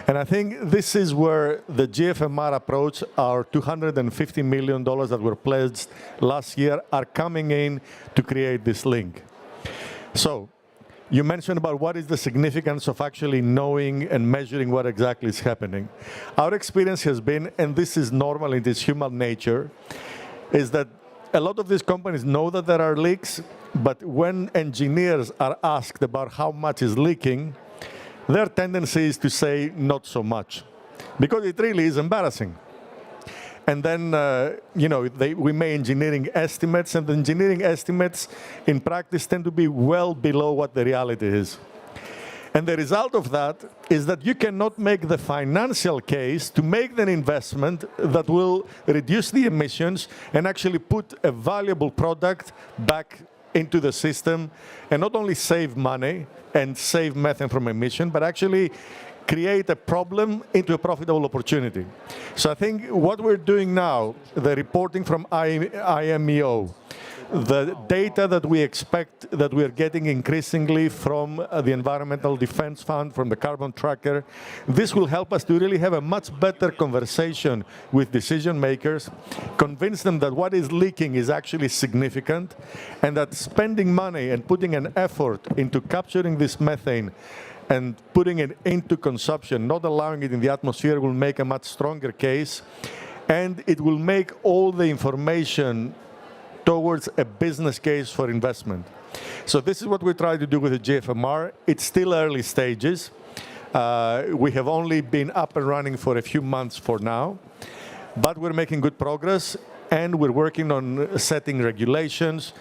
And I think this is where the GFMR approach, our $250 million that were pledged last year, are coming in to create this link. So, you mentioned about what is the significance of actually knowing and measuring what exactly is happening. Our experience has been, and this is normal in this human nature, is that a lot of these companies know that there are leaks, but when engineers are asked about how much is leaking, their tendency is to say not so much, because it really is embarrassing. And then, we make engineering estimates, and the engineering estimates in practice tend to be well below what the reality is. And the result of that is that you cannot make the financial case to make an investment that will reduce the emissions and actually put a valuable product back into the system and not only save money and save methane from emission, but actually create a problem into a profitable opportunity. So I think what we're doing now, the reporting from IMEO, the data that we expect that we are getting increasingly from the Environmental Defense Fund, from the Carbon Tracker, this will help us to really have a much better conversation with decision makers, convince them that what is leaking is actually significant, and that spending money and putting an effort into capturing this methane and putting it into consumption, not allowing it in the atmosphere, will make a much stronger case. And it will make all the information towards a business case for investment. So this is what we try to do with the GFMR. It's still early stages. We have only been up and running for a few months for now, but we're making good progress, and we're working on setting regulations.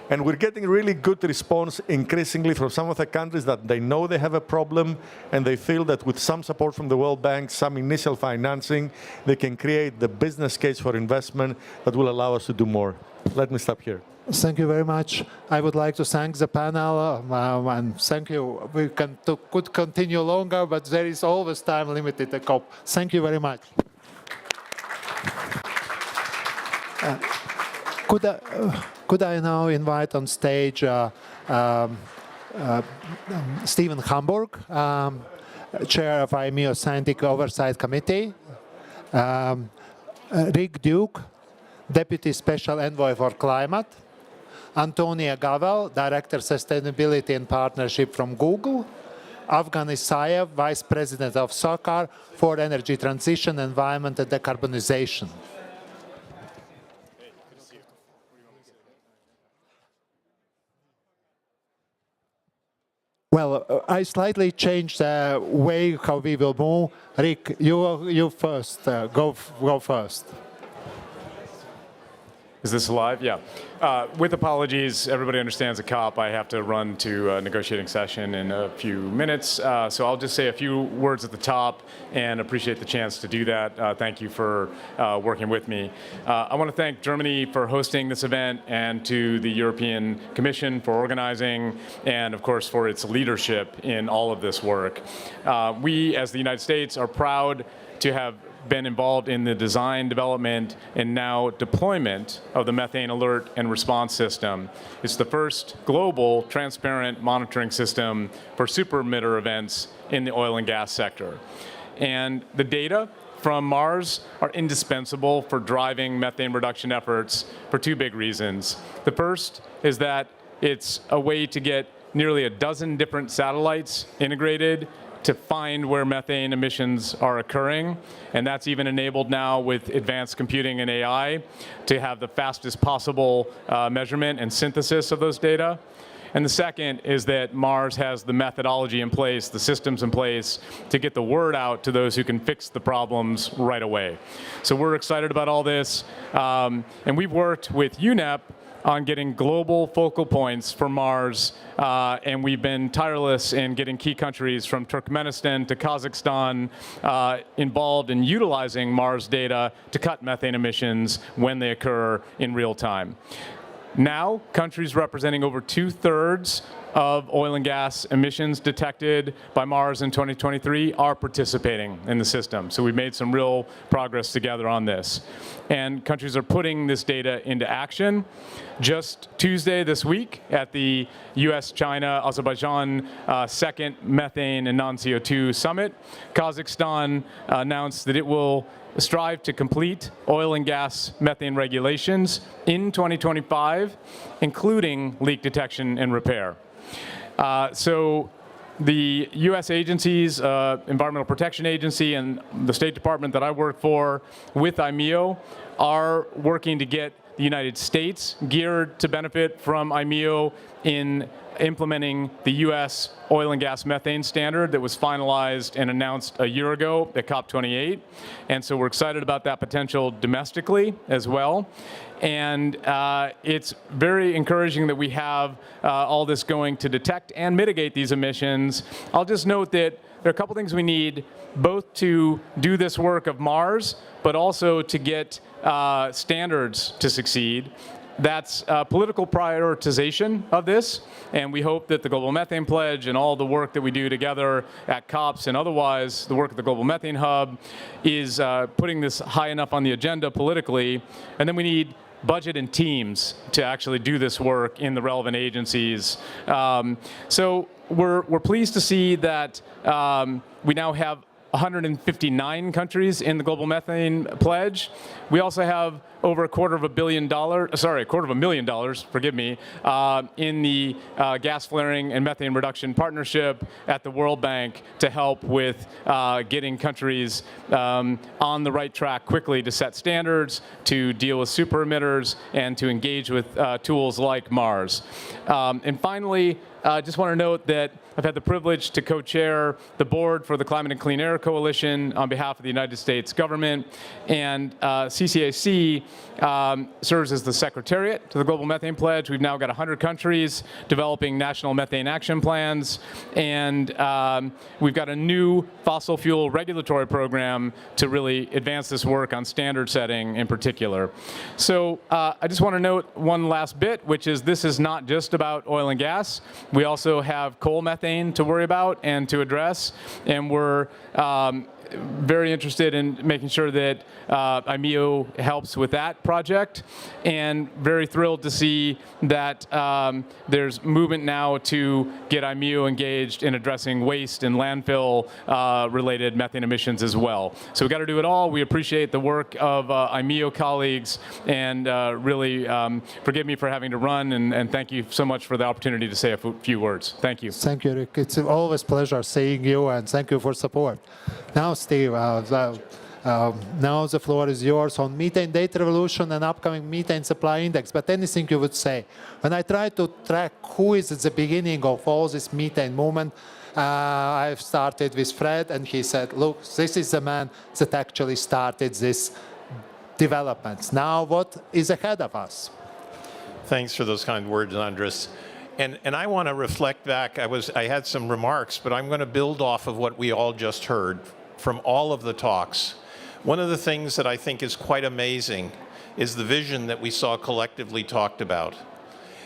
And we're getting really good response increasingly from some of the countries that they know they have a problem, and they feel that with some support from the World Bank, some initial financing, they can create the business case for investment that will allow us to do more. Let me stop here. Thank you very much. I would like to thank the panel, and thank you. We could continue longer, but there is always time limited at COP. Thank you very much. Could I now invite on stage Stephen Hamburg, Chair of IMEO Scientific Oversight Committee, Rick Duke, Deputy Special Envoy for Climate, Antonia Gavel, Director Sustainability and Partnership from Google, Afghan Isayev, Vice President of SOCAR for Energy Transition, Environment and Decarbonization. Well, I slightly changed the way how we will move. Rick, you first. Go first. Is this live? Yeah. With apologies, everybody understands a COP. I have to run to a negotiating session in a few minutes. So I'll just say a few words at the top and appreciate the chance to do that. Thank you for working with me. I want to thank Germany for hosting this event and to the European Commission for organizing and, of course, for its leadership in all of this work. We, as the United States, are proud to have been involved in the design, development, and now deployment of the methane alert and response system. It's the first global transparent monitoring system for super emitter events in the oil and gas sector. And the data from Mars are indispensable for driving methane reduction efforts for two big reasons. The first is that it's a way to get nearly a dozen different satellites integrated to find where methane emissions are occurring. And that's even enabled now with advanced computing and AI to have the fastest possible measurement and synthesis of those data. And the second is that Mars has the methodology in place, the systems in place to get the word out to those who can fix the problems right away. So we're excited about all this. And we've worked with UNEP on getting global focal points for Mars, and we've been tireless in getting key countries from Turkmenistan to Kazakhstan involved in utilizing Mars data to cut methane emissions when they occur in real time. Now, countries representing over 2/3 of oil and gas emissions detected by Mars in 2023 are participating in the system. So we've made some real progress together on this. And countries are putting this data into action. Just Tuesday this week at the US-China-Azerbaijan second methane and non-CO2 summit, Kazakhstan announced that it will strive to complete oil and gas methane regulations in 2025, including leak detection and repair. So the U.S. agencies, Environmental Protection Agency and the State Department that I work for with IMEO are working to get the United States geared to benefit from IMEO in implementing the U.S. oil and gas methane standard that was finalized and announced a year ago at COP28. And so we're excited about that potential domestically as well. And it's very encouraging that we have all this going to detect and mitigate these emissions. I'll just note that there are a couple things we need, both to do this work of Mars, but also to get standards to succeed. That's political prioritization of this, and we hope that the Global Methane Pledge and all the work that we do together at COPs and otherwise, the work at the Global Methane Hub, is putting this high enough on the agenda politically. And then we need budget and teams to actually do this work in the relevant agencies. So we're pleased to see that we now have 159 countries in the Global Methane Pledge. We also have over $250,000, forgive me, in the gas flaring and methane reduction partnership at the World Bank to help with getting countries on the right track quickly to set standards, to deal with super emitters, and to engage with tools like Mars. And finally, I just want to note that I've had the privilege to co-chair the board for the Climate and Clean Air Coalition on behalf of the United States government, and CCAC serves as the secretariat to the Global Methane Pledge. We've now got 100 countries developing national methane action plans, and we've got a new fossil fuel regulatory program to really advance this work on standard setting in particular. So I just want to note one last bit, which is this is not just about oil and gas. We also have coal methane to worry about and to address, and we're very interested in making sure that IMEO helps with that project, and very thrilled to see that there's movement now to get IMEO engaged in addressing waste and landfill related methane emissions as well. So we've got to do it all. We appreciate the work of IMEO colleagues, and really forgive me for having to run, and thank you so much for the opportunity to say a few words. Thank you. Thank you, Rick. It's always a pleasure seeing you, and thank you for support. Now, Steve, Now the floor is yours on methane data revolution and upcoming methane supply index. But anything you would say? When I try to track who is at the beginning of all this methane movement, I've started with Fred, and he said, look, this is the man that actually started this developments. Now what is ahead of us? Thanks for those kind words, Andres. And I want to reflect back. I had some remarks, but I'm going to build off of what we all just heard from all of the talks. One of the things that I think is quite amazing is the vision that we saw collectively talked about.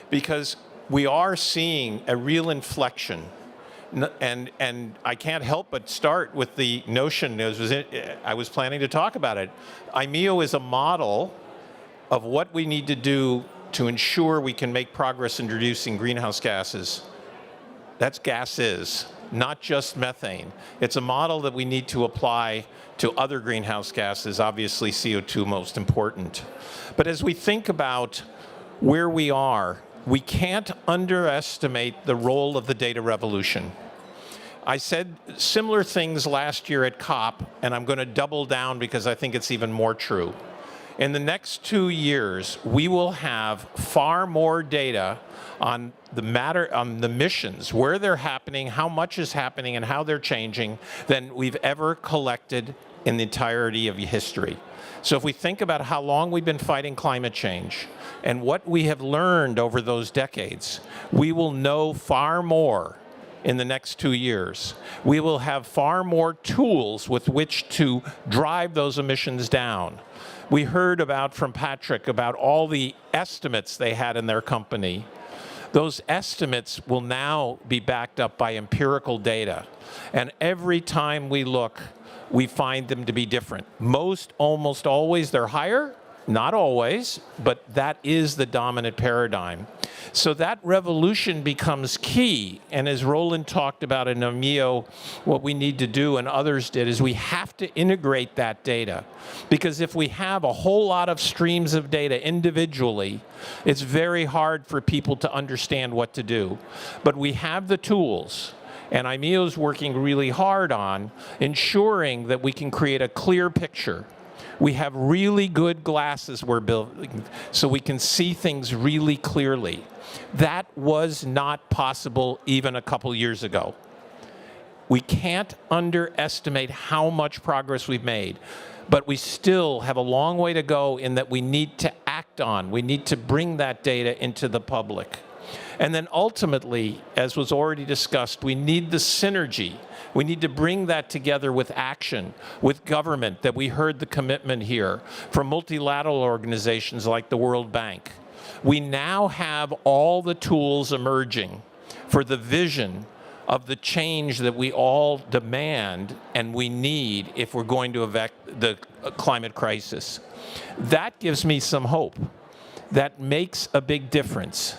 Because we are seeing a real inflection. And I can't help but start with the notion, I was planning to talk about it. IMEO is a model of what we need to do to ensure we can make progress in reducing greenhouse gases. That's gases, not just methane. It's a model that we need to apply to other greenhouse gases, obviously CO2 most important. But as we think about where we are, we can't underestimate the role of the data revolution. I said similar things last year at COP, and I'm going to double down because I think it's even more true. In the next 2 years, we will have far more data on the missions, where they're happening, how much is happening, and how they're changing than we've ever collected in the entirety of history. So if we think about how long we've been fighting climate change and what we have learned over those decades, we will know far more in the next 2 years. We will have far more tools with which to drive those emissions down. We heard from Patrick about all the estimates they had in their company. Those estimates will now be backed up by empirical data. And every time we look, we find them to be different. Almost always, they're higher. Not always, but that is the dominant paradigm. So that revolution becomes key. And as Roland talked about in IMEO, what we need to do, and others did, is we have to integrate that data. Because if we have a whole lot of streams of data individually, it's very hard for people to understand what to do. But we have the tools. And IMEO is working really hard on ensuring that we can create a clear picture. We have really good glasses we're building so we can see things really clearly. That was not possible even a couple years ago. We can't underestimate how much progress we've made, but we still have a long way to go in that we need to act on. We need to bring that data into the public. And then ultimately, as was already discussed, we need the synergy. We need to bring that together with action, with government, that we heard the commitment here from multilateral organizations like the World Bank. We now have all the tools emerging for the vision of the change that we all demand and we need if we're going to affect the climate crisis. That gives me some hope. That makes a big difference.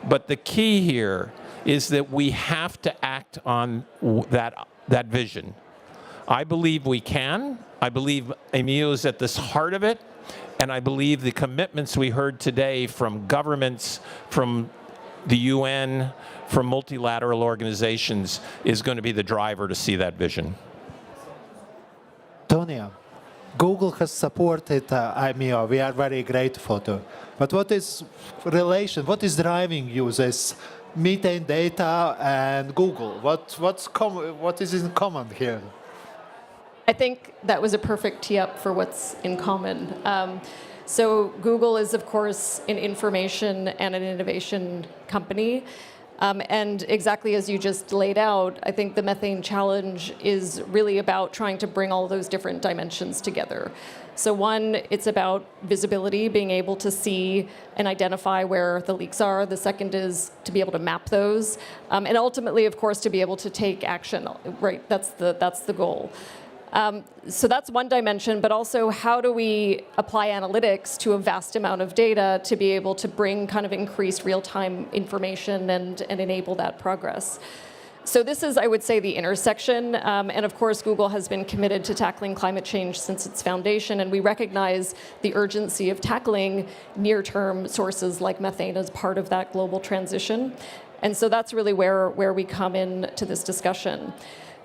But the key here is that we have to act on that vision. I believe we can. I believe IMEO is at the heart of it. And I believe the commitments we heard today from governments, from the UN, from multilateral organizations is going to be the driver to see that vision. Tonia, Google has supported IMEO. We are very grateful to. But what is driving you, this methane data and Google? What is in common here? I think that was a perfect tee up for what's in common. So Google is, of course, an information and an innovation company. And exactly as you just laid out, I think the methane challenge is really about trying to bring all those different dimensions together. So one, it's about visibility, being able to see and identify where the leaks are. The second is to be able to map those. And ultimately, of course, to be able to take action, right? That's the goal. So that's one dimension, but also how do we apply analytics to a vast amount of data to be able to bring kind of increased real-time information and enable that progress. So this is, I would say, the intersection. And of course, Google has been committed to tackling climate change since its foundation, and we recognize the urgency of tackling near-term sources like methane as part of that global transition. And so that's really where we come in to this discussion.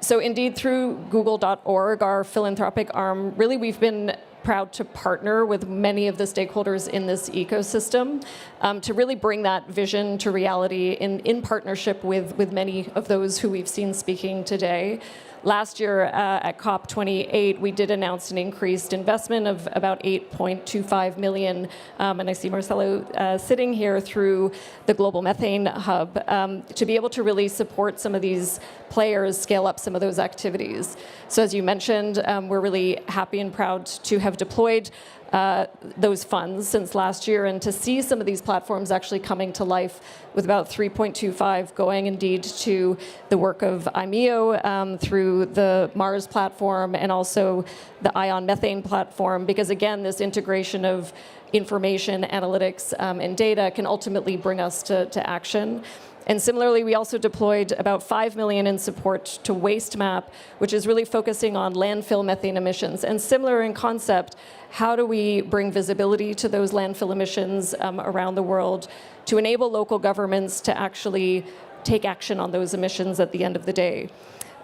So indeed, through google.org, our philanthropic arm, really we've been proud to partner with many of the stakeholders in this ecosystem to really bring that vision to reality in partnership with many of those who we've seen speaking today. Last year at COP28, we did announce an increased investment of about 8.25 million, and I see Marcelo sitting here through the Global Methane Hub to be able to really support some of these players scale up some of those activities. So as you mentioned, we're really happy and proud to have deployed those funds since last year, and to see some of these platforms actually coming to life with about 3.25 going indeed to the work of IMEO through the Mars platform and also the ION Methane platform, because again, this integration of information, analytics, and data can ultimately bring us to action. And similarly, we also deployed about 5 million in support to Waste Map, which is really focusing on landfill methane emissions. And similar in concept, how do we bring visibility to those landfill emissions around the world to enable local governments to actually take action on those emissions at the end of the day?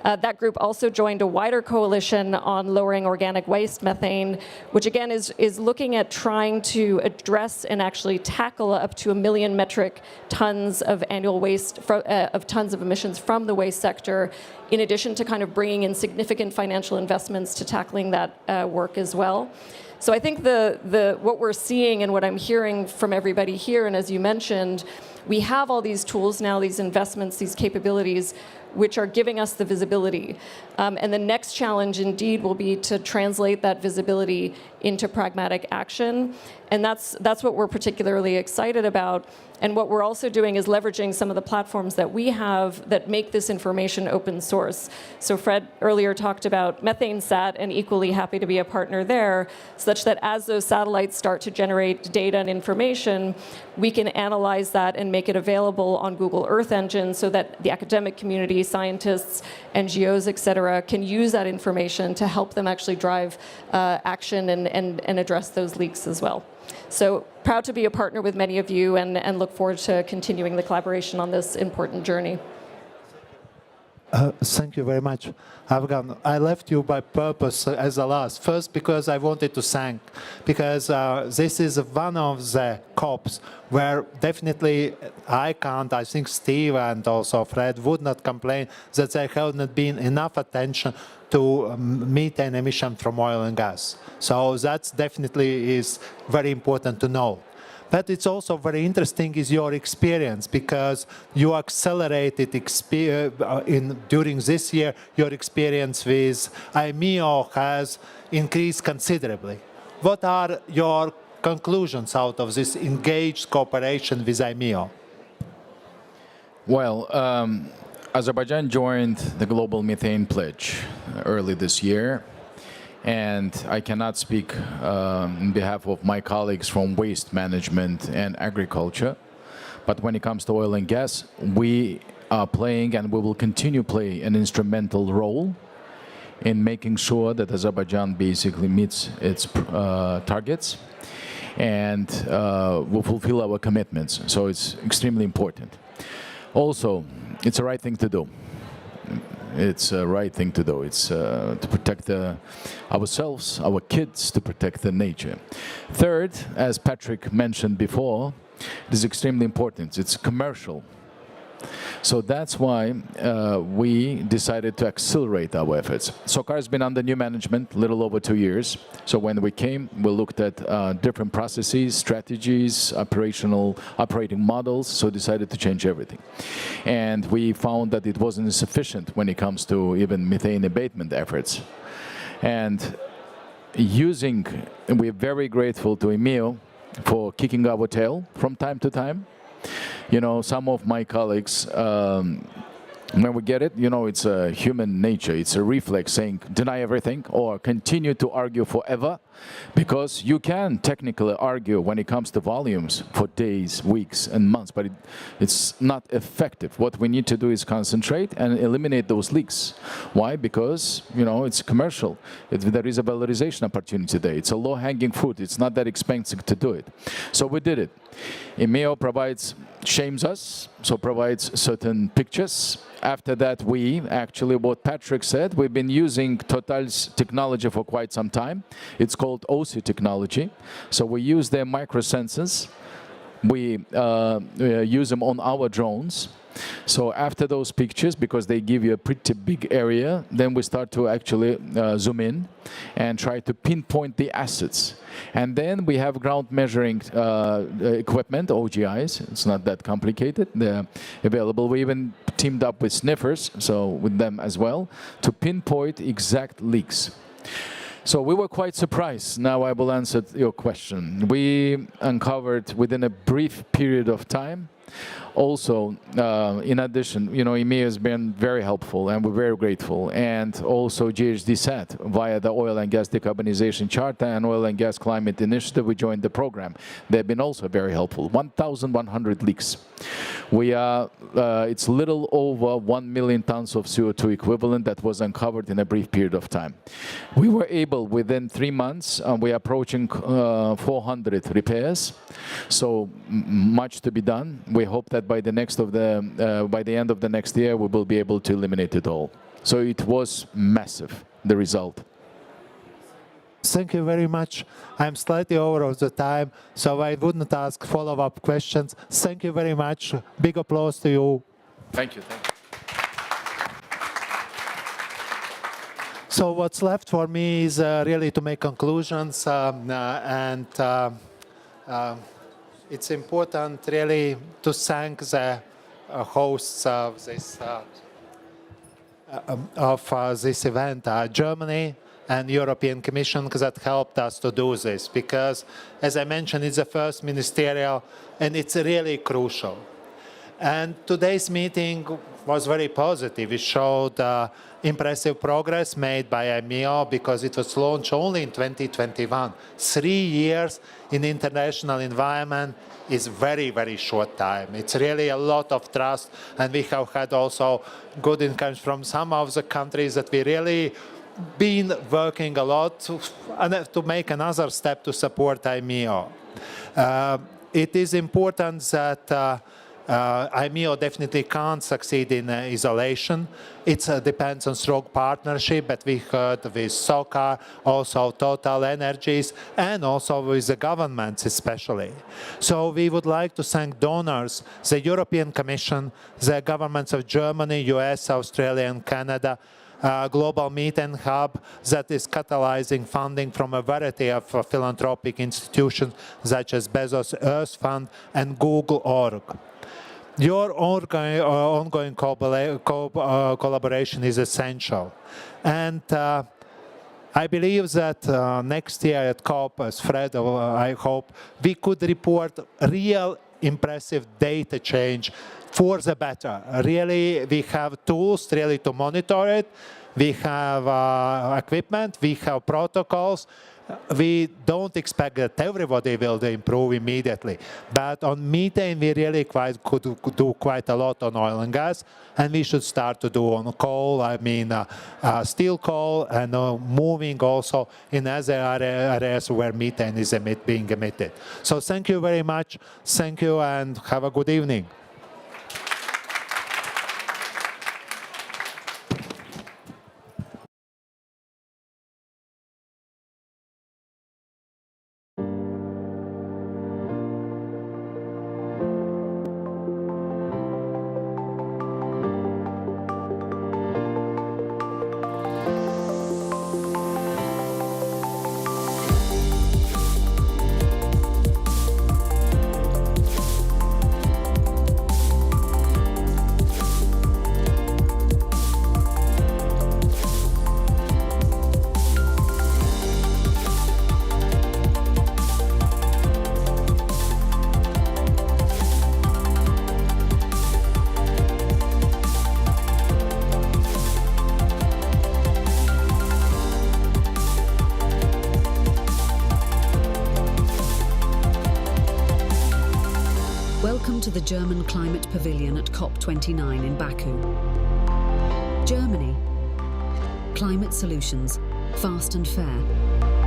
That group also joined a wider coalition on lowering organic waste methane, which again is looking at trying to address and actually tackle up to 1 million metric tons of annual waste, of tons of emissions from the waste sector, in addition to kind of bringing in significant financial investments to tackling that work as well. So I think what we're seeing and what I'm hearing from everybody here, and as you mentioned, we have all these tools now, these investments, these capabilities, which are giving us the visibility. And the next challenge indeed will be to translate that visibility into pragmatic action. And that's what we're particularly excited about. And what we're also doing is leveraging some of the platforms that we have that make this information open source. So Fred earlier talked about MethaneSat, and equally happy to be a partner there, such that as those satellites start to generate data and information, we can analyze that and make it available on Google Earth Engine so that the academic community, scientists, NGOs, et cetera, can use that information to help them actually drive action and address those leaks as well. So proud to be a partner with many of you and look forward to continuing the collaboration on this important journey. Thank you very much, Afghan. I left you by purpose as the last. First, because I wanted to thank, because this is one of the COPs where definitely I think Steve and also Fred would not complain that there have not been enough attention to methane emission from oil and gas. So that definitely is very important to know. But it's also very interesting is your experience, because you accelerated during this year, your experience with IMEO has increased considerably. What are your conclusions out of this engaged cooperation with IMEO? Well, Azerbaijan joined the Global Methane Pledge early this year. And I cannot speak on behalf of my colleagues from waste management and agriculture. But when it comes to oil and gas, we are playing and we will continue to play an instrumental role in making sure that Azerbaijan basically meets its targets and will fulfill our commitments. So it's extremely important. Also, it's the right thing to do. It's the right thing to do. It's to protect ourselves, our kids, to protect the nature. Third, as Patrick mentioned before, it is extremely important. It's commercial. So that's why we decided to accelerate our efforts. SOCAR has been under new management a little over 2 years. So when we came, we looked at different processes, strategies, operating models, so decided to change everything. And we found that it wasn't sufficient when it comes to even methane abatement efforts. And we're very grateful to IMEO for kicking our tail from time to time. You know, some of my colleagues, when we get it, you know, it's a human nature. It's a reflex saying, deny everything or continue to argue forever, because you can technically argue when it comes to volumes for days, weeks, and months, but it's not effective. What we need to do is concentrate and eliminate those leaks. Why? Because, you know, it's commercial. There is a valorization opportunity there. It's a low-hanging fruit. It's not that expensive to do it. So we did it. IMEO provides shames us, so provides certain pictures. After that, we actually, what Patrick said, we've been using Total's technology for quite some time. It's called OC technology. So we use their microsensors. We use them on our drones. So after those pictures, because they give you a pretty big area, then we start to actually zoom in and try to pinpoint the assets. And then we have ground measuring equipment, OGIs. It's not that complicated. They're available. We even teamed up with sniffers, so with them as well, to pinpoint exact leaks. So we were quite surprised. Now I will answer your question. We uncovered within a brief period of time. Also, in addition, IMEO has been very helpful, and we're very grateful. And also GHGSat, via the Oil and Gas Decarbonization Charter and Oil and Gas Climate Initiative, we joined the program. They've been also very helpful. 1,100 leaks. We are, it's little over 1 million tons of CO2 equivalent that was uncovered in a brief period of time. We were able, within 3 months, we are approaching 400 repairs. So much to be done. We hope that by the end of the next year, we will be able to eliminate it all. So it was massive, the result. Thank you very much. I'm slightly over of the time, so I wouldn't ask follow-up questions. Thank you very much. Big applause to you. Thank you. Thank you. So what's left for me is really to make conclusions, it's important really to thank the hosts of this event, Germany and European Commission, because that helped us to do this. Because, as I mentioned, it's the first ministerial, and it's really crucial. And today's meeting was very positive. It showed impressive progress made by IMEO because it was launched only in 2021. 3 years in international environment is very, very short time. It's really a lot of trust, and we have had also good incomes from some of the countries that we really been working a lot to make another step to support IMEO. It is important that IMEO definitely can't succeed in isolation. It depends on strong partnership, but we heard with SOCAR, also Total Energies, and also with the governments especially. So we would like to thank donors, the European Commission, the governments of Germany, US, Australia, and Canada, Global Methane Hub that is catalyzing funding from a variety of philanthropic institutions such as Bezos Earth Fund and Google.org. Your ongoing collaboration is essential. And I believe that next year at COP, as Fred, I hope, we could report real impressive data change for the better. Really, we have tools really to monitor it. We have equipment, we have protocols. We don't expect that everybody will improve immediately. But on methane, we really could do quite a lot on oil and gas, and we should start to do on coal, steel coal, and moving also in other areas where methane is being emitted. So thank you very much. Thank you, and have a good evening. Welcome to the German Climate Pavilion at COP29 in Baku. Germany. Climate solutions, fast and fair.